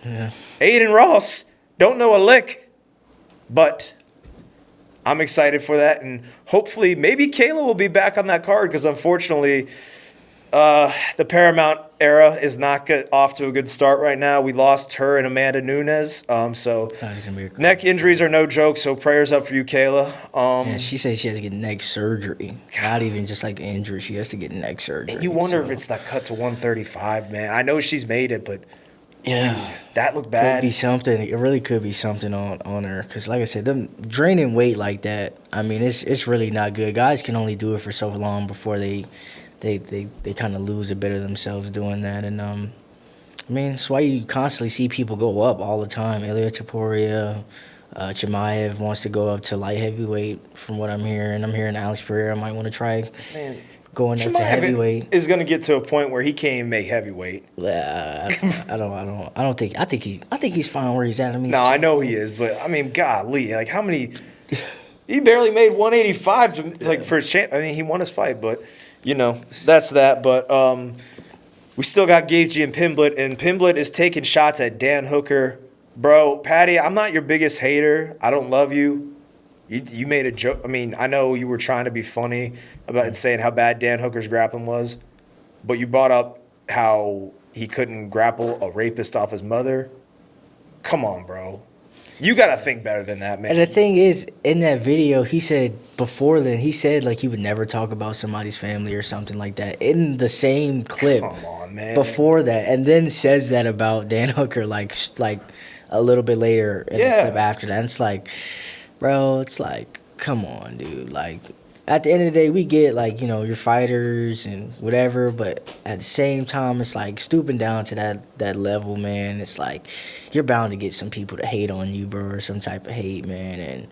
Yeah. Aiden Ross don't know a lick. But I'm excited for that. And hopefully, maybe Kayla will be back on that card because, unfortunately, The Paramount era is not off to a good start right now. We lost her and Amanda Nunes. So neck injuries are no joke. So prayers up for you, Kayla. Yeah, she said she has to get neck surgery. Not even just like injury. She has to get neck surgery. And you wonder if it's that cut to 135, man. I know she's made it, but yeah, that looked bad. Could be something. It really could be something on her. Because like I said, them draining weight like that, I mean, it's really not good. Guys can only do it for so long before they kind of lose a bit of themselves doing that. And I mean, that's why you constantly see people go up all the time. Ilya Taporia, Chimaev wants to go up to light heavyweight from what I'm hearing. I'm hearing Alex Pereira might want to try going up to heavyweight. Is going to get to a point where he can't even make heavyweight. I think he's fine where he's at. I mean, no, I know he is, but I mean, golly, like how many? He barely made 185 like for his champ. I mean, he won his fight, but you know that's that. But we still got Gaethje and Pimblett is taking shots at Dan Hooker. Bro, Patty, I'm not your biggest hater. I don't love you. You made a joke. I mean, I know you were trying to be funny about saying how bad Dan Hooker's grappling was, but you brought up how he couldn't grapple a rapist off his mother. Come on, bro. You got to think better than that, man. And the thing is, in that video, he said before then, he said like he would never talk about somebody's family or something like that in the same clip. Come on, man. Before that, and then says that about Dan Hooker like a little bit later in the clip after that. And it's like, bro, it's like, come on, dude. Like, at the end of the day, we get, like, you know, your fighters and whatever, but at the same time, it's like stooping down to that level, man. It's like you're bound to get some people to hate on you, bro, or some type of hate, man. And,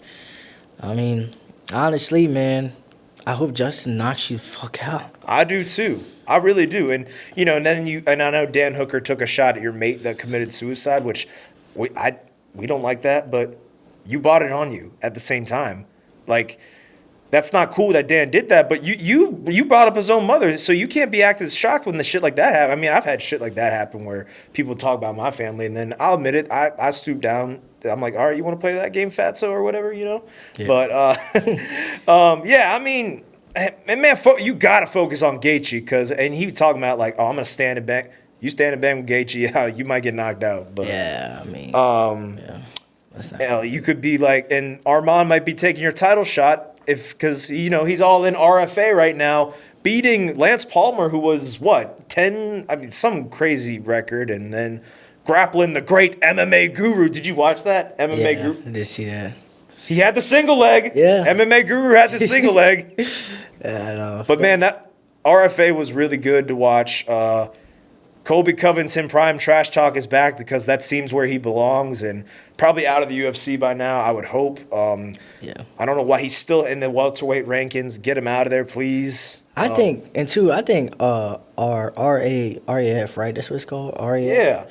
I mean, honestly, man, I hope Justin knocks you the fuck out. I do, too. I really do. And, you know, and I know Dan Hooker took a shot at your mate that committed suicide, which we don't like that, but you bought it on you at the same time. Like, that's not cool that Dan did that, but you brought up his own mother, so you can't be acting shocked when the shit like that happens. I mean, I've had shit like that happen where people talk about my family, and then I'll admit it, I stoop down. I'm like, all right, you want to play that game, Fatso, or whatever, you know? Yeah. But, yeah, I mean, man, you got to focus on Gaethje, and he was talking about, like, oh, I'm going to stand and bang. You stand and bang with Gaethje, you might get knocked out. But, yeah, I mean, yeah. You could be like, and Armand might be taking your title shot because you know he's all in RFA right now, beating Lance Palmer, who was what 10? I mean, some crazy record, and then grappling the great MMA guru. Did you watch that MMA guru? I did see that. He had the single leg. Yeah, MMA guru had the single leg. Yeah, I know. But man, that RFA was really good to watch. Colby Covington Prime Trash Talk is back because that seems where he belongs and probably out of the UFC by now, I would hope. Yeah. I don't know why he's still in the welterweight rankings. Get him out of there, please. I think our RAF, right? That's what it's called? RAF? Yeah.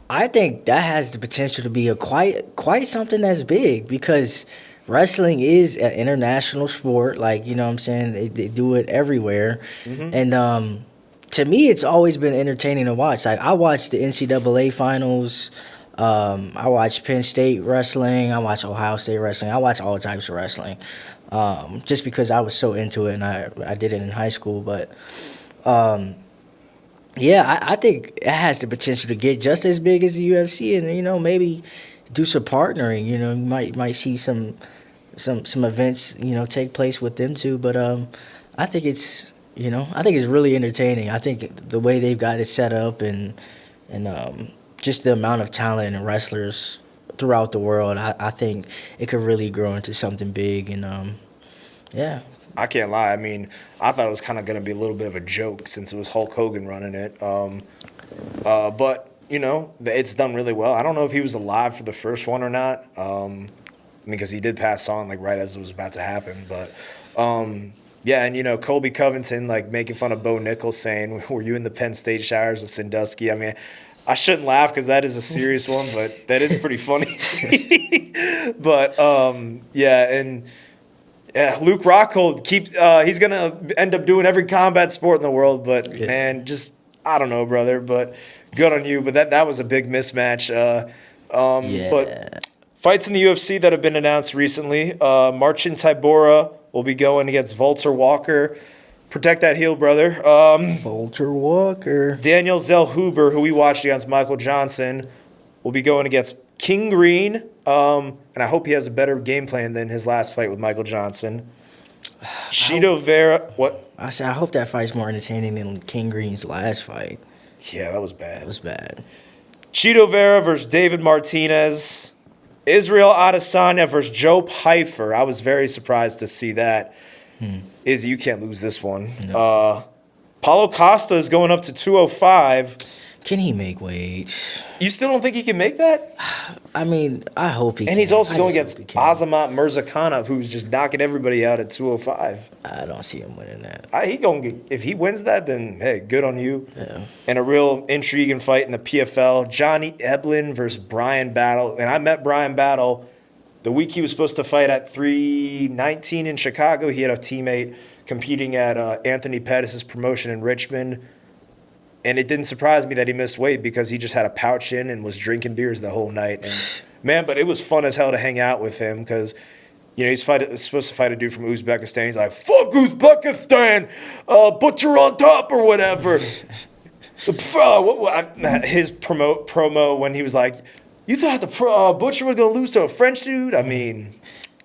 I think that has the potential to be a quite something that's big because wrestling is an international sport. Like, you know what I'm saying? They do it everywhere. Mm-hmm. And to me, it's always been entertaining to watch. Like, I watched the NCAA finals. I watch Penn State wrestling. I watch Ohio State wrestling. I watch all types of wrestling, just because I was so into it and I did it in high school. But yeah, I think it has the potential to get just as big as the UFC, and you know maybe do some partnering. You know, you might see some events take place with them too. But I think it's really entertaining. I think the way they've got it set up and just the amount of talent and wrestlers throughout the world, I think it could really grow into something big. And yeah. I can't lie. I mean, I thought it was kind of going to be a little bit of a joke since it was Hulk Hogan running it. But, you know, it's done really well. I don't know if he was alive for the first one or not, because he did pass on, like, right as it was about to happen. But, yeah, and, you know, Colby Covington, like, making fun of Bo Nichols saying, were you in the Penn State showers with Sandusky? I mean, I shouldn't laugh because that is a serious one, but that is pretty funny. But, yeah, and... yeah, Luke Rockhold, he's going to end up doing every combat sport in the world, but, yeah. Man, just, I don't know, brother, but good on you. But that was a big mismatch. Yeah. But fights in the UFC that have been announced recently, Marcin Tybura will be going against Walter Walker. Protect that heel, brother. Vulture Walker. Daniel Zellhuber, who we watched against Michael Johnson, will be going against King Green. And I hope he has a better game plan than his last fight with Michael Johnson. Chito Vera, what? I said, I hope that fight's more entertaining than King Green's last fight. Yeah, that was bad. That was bad. Chito Vera versus David Martinez. Israel Adesanya versus Joe Pyfer. I was very surprised to see that. Izzy, you can't lose this one. No. Paulo Costa is going up to 205. Can he make weight? You still don't think he can make that? I mean, I hope he can. And he's also I going just against hope he can. Azamat Mirzakhanov, who's just knocking everybody out at 205. I don't see him winning that. If he wins that, then hey, good on you. Yeah. And a real intriguing fight in the PFL: Johnny Eblen versus Brian Battle. And I met Brian Battle the week he was supposed to fight at 319 in Chicago. He had a teammate competing at Anthony Pettis' promotion in Richmond. And it didn't surprise me that he missed weight because he just had a pouch in and was drinking beers the whole night. And man, but it was fun as hell to hang out with him because, you know, he's supposed to fight a dude from Uzbekistan. He's like, fuck Uzbekistan, butcher on top or whatever. His promo when he was like, you thought the butcher was going to lose to a French dude? I mean,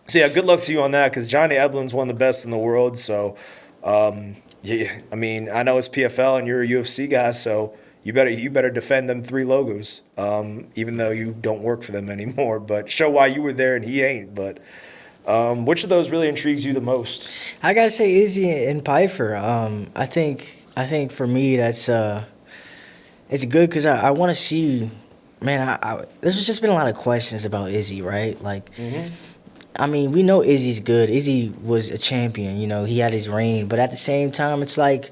so yeah, good luck to you on that because Johnny Eblen's one of the best in the world. So, yeah, I mean, I know it's PFL and you're a UFC guy, so you better defend them 3 logos, even though you don't work for them anymore. But show why you were there and he ain't. But which of those really intrigues you the most? I gotta say Izzy and Pyfer. I think for me that's it's good because I want to see. Man, there's just been a lot of questions about Izzy, right? Like. Mm-hmm. I mean, we know Izzy's good. Izzy was a champion, you know, he had his reign. But at the same time, it's like,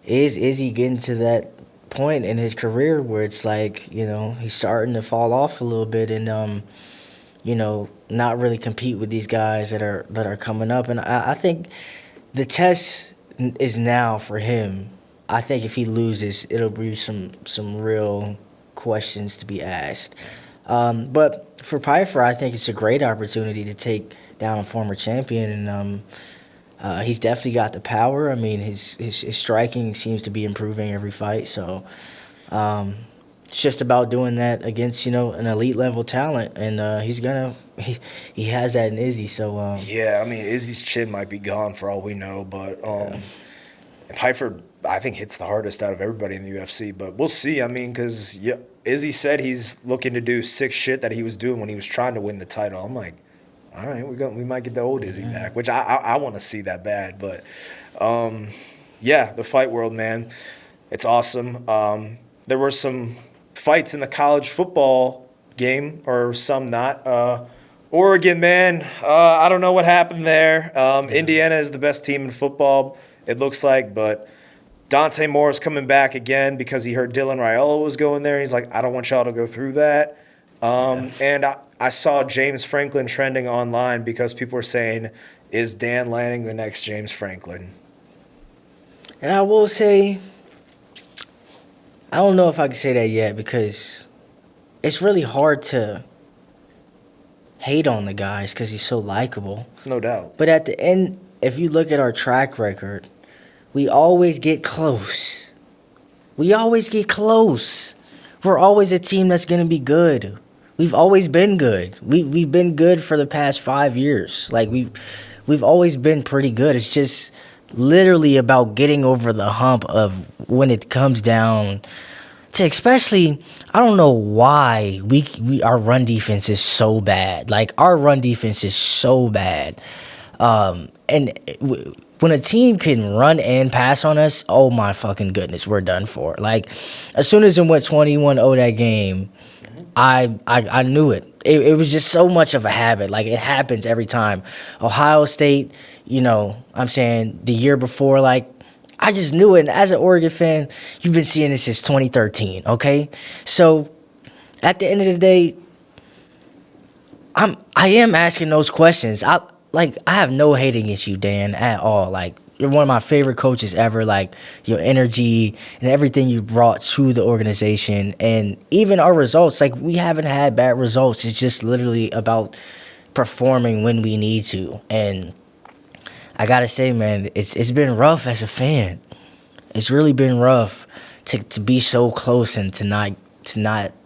is Izzy getting to that point in his career where it's like, you know, he's starting to fall off a little bit and, you know, not really compete with these guys that are coming up. And I think the test is now for him. I think if he loses, it'll be some real questions to be asked. But for Pyfer, I think it's a great opportunity to take down a former champion, and he's definitely got the power. I mean, his striking seems to be improving every fight, so it's just about doing that against, you know, an elite level talent, and he has that in Izzy. So yeah, I mean, Izzy's chin might be gone for all we know, but Pyfer, I think, hits the hardest out of everybody in the UFC, but we'll see. I mean, because Izzy said he's looking to do 6 shit that he was doing when he was trying to win the title. I'm like, all right, we might get the old Izzy back, which I want to see that bad. But, yeah, the fight world, man, it's awesome. There were some fights in the college football game, or some not. Oregon, man, I don't know what happened there. Indiana is the best team in football, it looks like, but Dante Moore's coming back again because he heard Dylan Raiola was going there. He's like, I don't want y'all to go through that. And I saw James Franklin trending online because people were saying, is Dan Lanning the next James Franklin? And I will say, I don't know if I can say that yet because it's really hard to hate on the guys because he's so likable. No doubt. But at the end, if you look at our track record, we always get close. We always get close. We're always a team that's going to be good. We've always been good. We've been good for the past 5 years. Like, we've always been pretty good. It's just literally about getting over the hump of when it comes down to, especially, I don't know why our run defense is so bad. Like, our run defense is so bad. When a team can run and pass on us, oh my fucking goodness, we're done for. Like, as soon as it went 21-0 that game, I knew it. It was just so much of a habit. Like, it happens every time. Ohio State, you know, I'm saying the year before, like, I just knew it. And as an Oregon fan, you've been seeing this since 2013, okay? So, at the end of the day, I am asking those questions. I have no hate against you, Dan, at all. Like, you're one of my favorite coaches ever. Like, your energy and everything you brought to the organization. And even our results, like, we haven't had bad results. It's just literally about performing when we need to. And I gotta say, man, it's been rough as a fan. It's really been rough to be so close and to not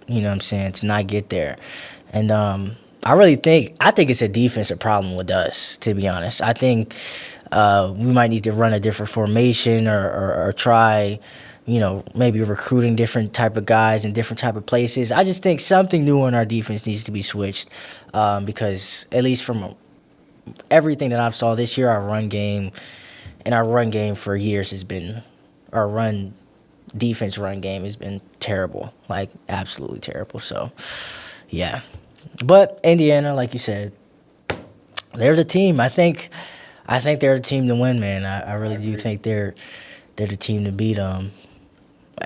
you know what I'm saying, to not get there. And I think it's a defensive problem with us, to be honest. I think we might need to run a different formation or try, maybe recruiting different type of guys in different type of places. I just think something new on our defense needs to be switched because at least from everything that I've saw this year, our run game for years has been our defense run game has been terrible, like absolutely terrible. So, yeah. But Indiana, like you said, they're the team. I think they're the team to win, man. I really do think they're the team to beat. And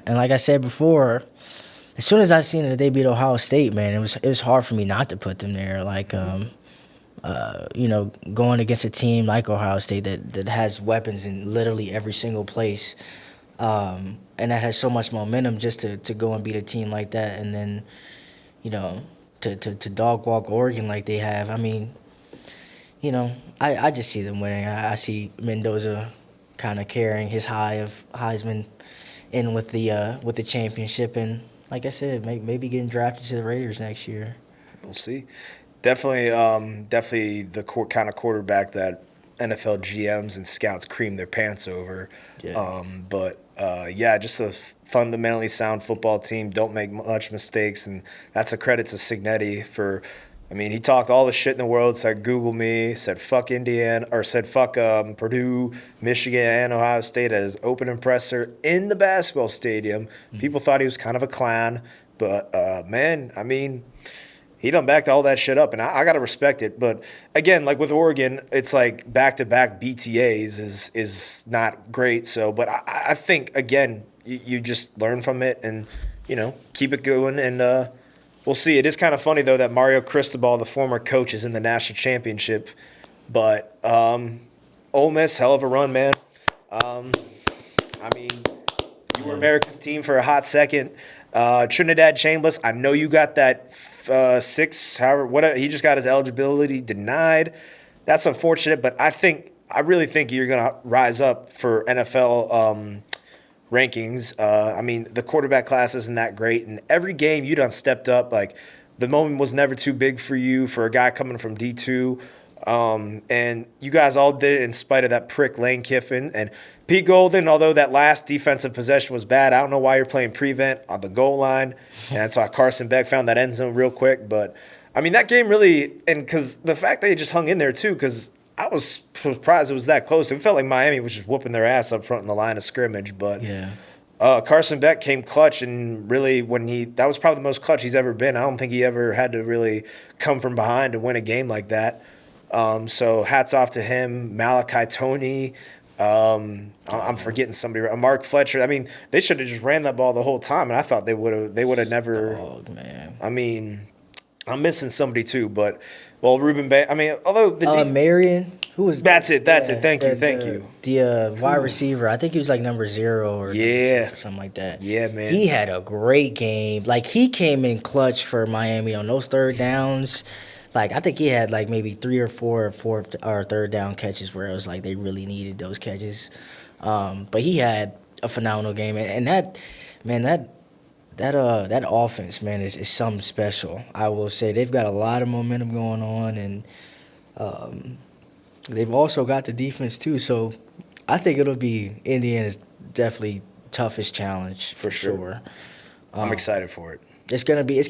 like I said before, as soon as I seen that they beat Ohio State, man, it was hard for me not to put them there. Like, going against a team like Ohio State that has weapons in literally every single place, and that has so much momentum just to go and beat a team like that, and then, to dog walk Oregon like they have. I mean, I just see them winning. I see Mendoza kind of carrying his high of Heisman in with the championship, and like I said, maybe getting drafted to the Raiders next year. We'll see. Definitely the kind of quarterback that NFL GMs and scouts cream their pants over. Yeah. Just a fundamentally sound football team. Don't make much mistakes, and that's a credit to Cignetti for. I mean, he talked all the shit in the world. Said Google me. Said fuck Indiana, or said fuck Purdue, Michigan, and Ohio State as open presser in the basketball stadium. People thought he was kind of a clown, but man, I mean. He done backed all that shit up, and I gotta respect it. But again, like with Oregon, it's like back-to-back BTAs is not great. So, but I think again, you just learn from it and keep it going, and we'll see. It is kind of funny though that Mario Cristobal, the former coach, is in the national championship. But Ole Miss, hell of a run, man. I mean, you were America's team for a hot second. Trinidad Chambliss, I know you got that 6, however, whatever. He just got his eligibility denied. That's unfortunate, but I really think you're gonna rise up for NFL rankings. I mean, the quarterback class isn't that great, and every game you done stepped up. Like the moment was never too big for you for a guy coming from D2. And you guys all did it in spite of that prick Lane Kiffin and Pete Golden. Although that last defensive possession was bad, I don't know why you're playing prevent on the goal line. And that's why Carson Beck found that end zone real quick. But I mean, that game really, and because the fact that he just hung in there too, because I was surprised it was that close. It felt like Miami was just whooping their ass up front in the line of scrimmage. But Yeah. Carson Beck came clutch, and really that was probably the most clutch he's ever been. I don't think he ever had to really come from behind to win a game like that. So hats off to him, Malachi Toney. I'm forgetting somebody. Mark Fletcher. I mean, they should have just ran that ball the whole time, and I thought they would have never. Oh man. I mean, I'm missing somebody too, but Ruben Bay. I mean, although the Marion, who was that's it. Thank you. The wide receiver. I think he was like number 0 or something like that. Yeah, man. He had a great game. Like he came in clutch for Miami on those third downs. Like I think he had like maybe 3 or 4 or third down catches where it was like they really needed those catches. But he had a phenomenal game, and that offense, man, is something special. I will say they've got a lot of momentum going on, and they've also got the defense too. So I think it'll be Indiana's definitely toughest challenge for sure. I'm excited for it. It's gonna be. I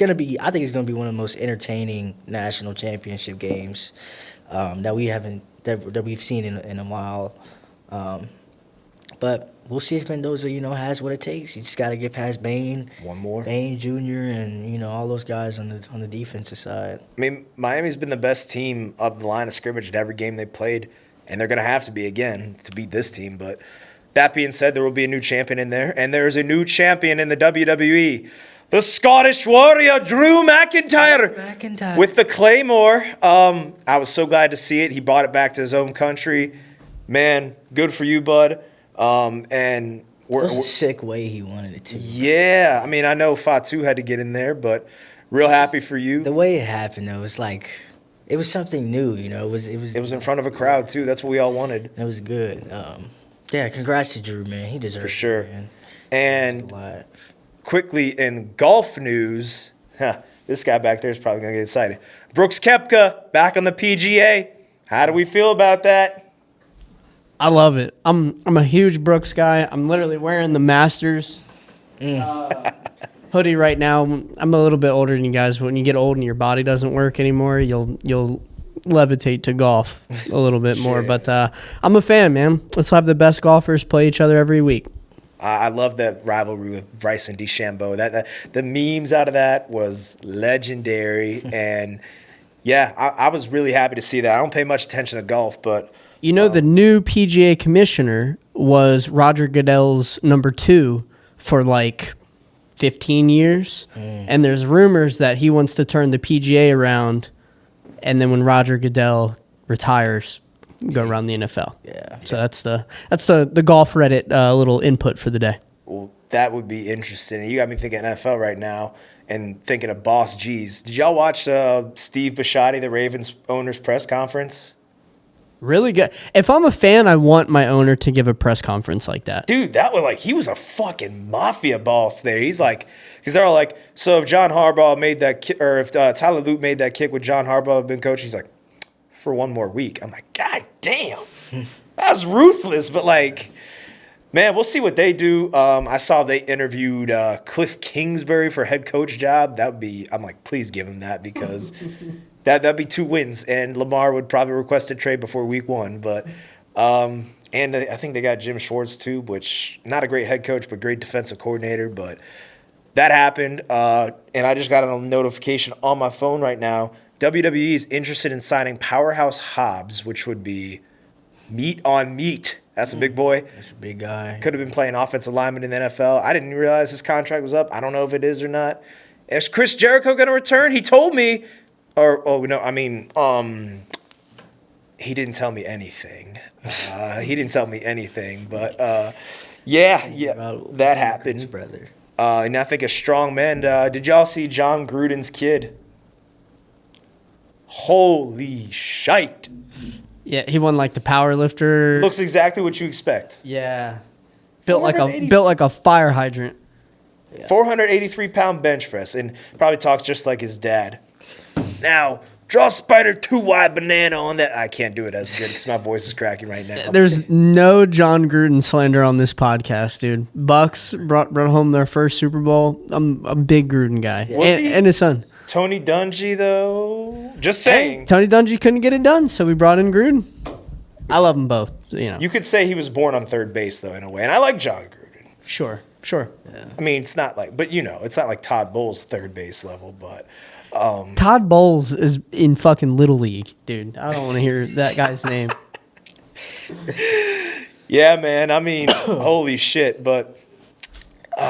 think it's gonna be one of the most entertaining national championship games that we've seen in a while. But we'll see if Mendoza, has what it takes. You just got to get past Bain, Bain Jr., and all those guys on the defensive side. I mean, Miami's been the best team of the line of scrimmage in every game they played, and they're gonna have to be again to beat this team. But that being said, there will be a new champion in there, and there's a new champion in the WWE. The Scottish Warrior, Drew McIntyre. With the Claymore. I was so glad to see it. He brought it back to his own country. Man, good for you, bud. And it was a sick way he wanted it to. Yeah. I mean, I know Fatu had to get in there, but real happy for you. The way it happened, though, was like, it was something new. It was in front of a crowd too. That's what we all wanted. It was good. Yeah, congrats to Drew, man. He deserves For sure. it, man. And A lot. quickly in golf news, this guy back there is probably gonna get excited. Brooks Koepka back on the PGA. How do we feel about that? I love it. I'm a huge Brooks guy. I'm literally wearing the Masters hoodie right now. I'm a little bit older than you guys. When you get old and your body doesn't work anymore, you'll levitate to golf a little bit more. But I'm a fan, man. Let's have the best golfers play each other every week. I love that rivalry with Bryce and DeChambeau. That the memes out of that was legendary, and yeah, I was really happy to see that. I don't pay much attention to golf, but The new PGA commissioner was Roger Goodell's number 2 for like 15 years, and there's rumors that he wants to turn the PGA around, and then when Roger Goodell retires, go around the NFL. Yeah. So that's the golf Reddit little input for the day. well, that would be interesting. You got me thinking NFL right now and thinking of Boss G's. Did y'all watch Steve Bisciotti, the Ravens owner's press conference? Really good. If I'm a fan, I want my owner to give a press conference like that. Dude, that was like, he was a fucking mafia boss there. He's like, because they're all like, so if John Harbaugh made that kick, or if Tyler Lute made that kick with John Harbaugh been coach, he's like, for one more week. I'm like, God damn, that's ruthless. But like, man, we'll see what they do. I saw they interviewed Cliff Kingsbury for head coach job. I'm like, please give him that, because that'd be 2 wins, and Lamar would probably request a trade before week 1. But and I think they got Jim Schwartz too, which not a great head coach, but great defensive coordinator. But that happened, and I just got a notification on my phone right now. WWE is interested in signing Powerhouse Hobbs, which would be meat on meat. That's a big boy. That's a big guy. Could have been playing offensive lineman in the NFL. I didn't realize his contract was up. I don't know if it is or not. Is Chris Jericho going to return? He told me, he didn't tell me anything. But yeah, that happened. Brother. And I think a strong man. Did y'all see John Gruden's kid? Holy shite. Yeah, he won like the power lifter. Looks exactly what you expect. Yeah. Built like 480 a fire hydrant. 483-pound bench press, and probably talks just like his dad. Now, draw spider 2 wide banana on that. I can't do it as good because my voice is cracking right now. There's no John Gruden slander on this podcast, dude. Bucks brought home their first Super Bowl. I'm a big Gruden guy. Was he? And his son. Tony Dungy, though? Just saying. Tony Dungy couldn't get it done, so we brought in Gruden. I love them both, You could say he was born on third base, though, in a way. And I like John Gruden. Sure. Yeah. I mean, it's not like, but it's not like Todd Bowles' third base level, but. Todd Bowles is in fucking Little League, dude. I don't want to hear that guy's name. Yeah, man. I mean, holy shit. But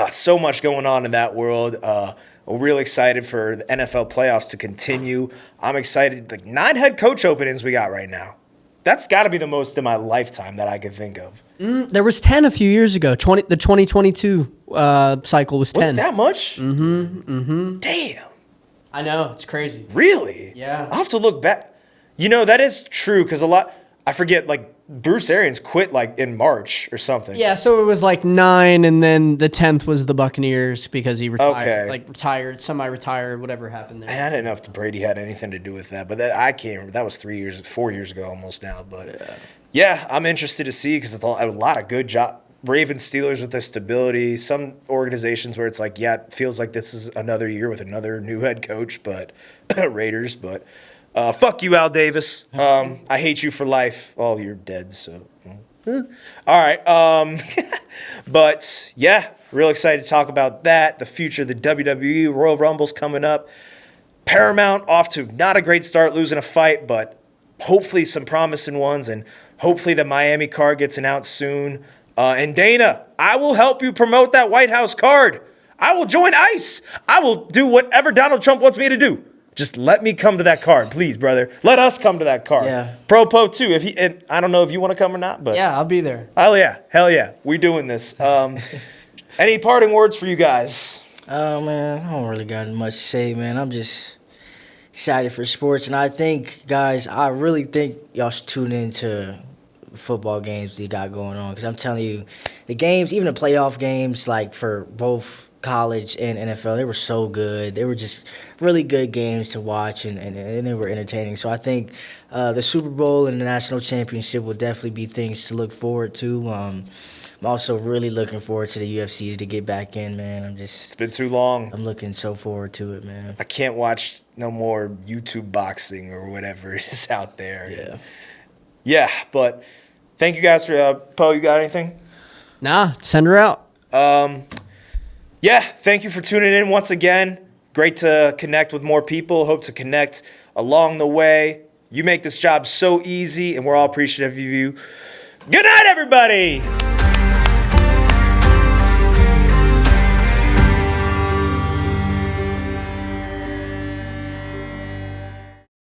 so much going on in that world. We're really excited for the NFL playoffs to continue. I'm excited. Like 9 head coach openings we got right now. That's got to be the most in my lifetime that I could think of. There was 10 a few years ago. The 2022 cycle was 10. Was it that much? Mm-hmm. Damn. I know. It's crazy. Really? Yeah. I'll have to look back. That is true because I forget, like, Bruce Arians quit, like, in March or something. Yeah, so it was like 9, and then the 10th was the Buccaneers because he retired. Okay. Semi-retired, whatever happened there. And I didn't know if Brady had anything to do with that, but I can't remember. That was 4 years ago almost now. But, yeah I'm interested to see because a lot of good job. Ravens, Steelers with their stability. Some organizations where it's like, yeah, it feels like this is another year with another new head coach, but Raiders. But fuck you, Al Davis. I hate you for life. Oh, you're dead, so. All right. But, yeah, real excited to talk about that. The future of the WWE. Royal Rumble's coming up. Paramount off to not a great start, losing a fight, but hopefully some promising ones, and hopefully the Miami card gets announced soon. And Dana, I will help you promote that White House card. I will join ICE. I will do whatever Donald Trump wants me to do. Just let me come to that card, please, brother. Let us come to that card. Yeah. Pro too. And I don't know if you want to come or not, but Yeah, I'll be there. hell yeah, we doing this. Any parting words for you guys? Oh man, I don't really got much to say, man. I'm just excited for sports. And I think, guys, I really think y'all should tune into football games they got going on. Because I'm telling you, the games, even the playoff games, like for both college and NFL, they were so good. They were just really good games to watch, and they were entertaining. So I think the Super Bowl and the national championship will definitely be things to look forward to. I'm also really looking forward to the UFC to get back in, man. It's been too long. I'm looking so forward to it, man. I can't watch no more YouTube boxing or whatever is out there. Yeah. Yeah, but thank you guys for Poe, you got anything? Nah, send her out. Yeah, thank you for tuning in once again. Great to connect with more people. Hope to connect along the way. You make this job so easy, and we're all appreciative of you. Good night, everybody.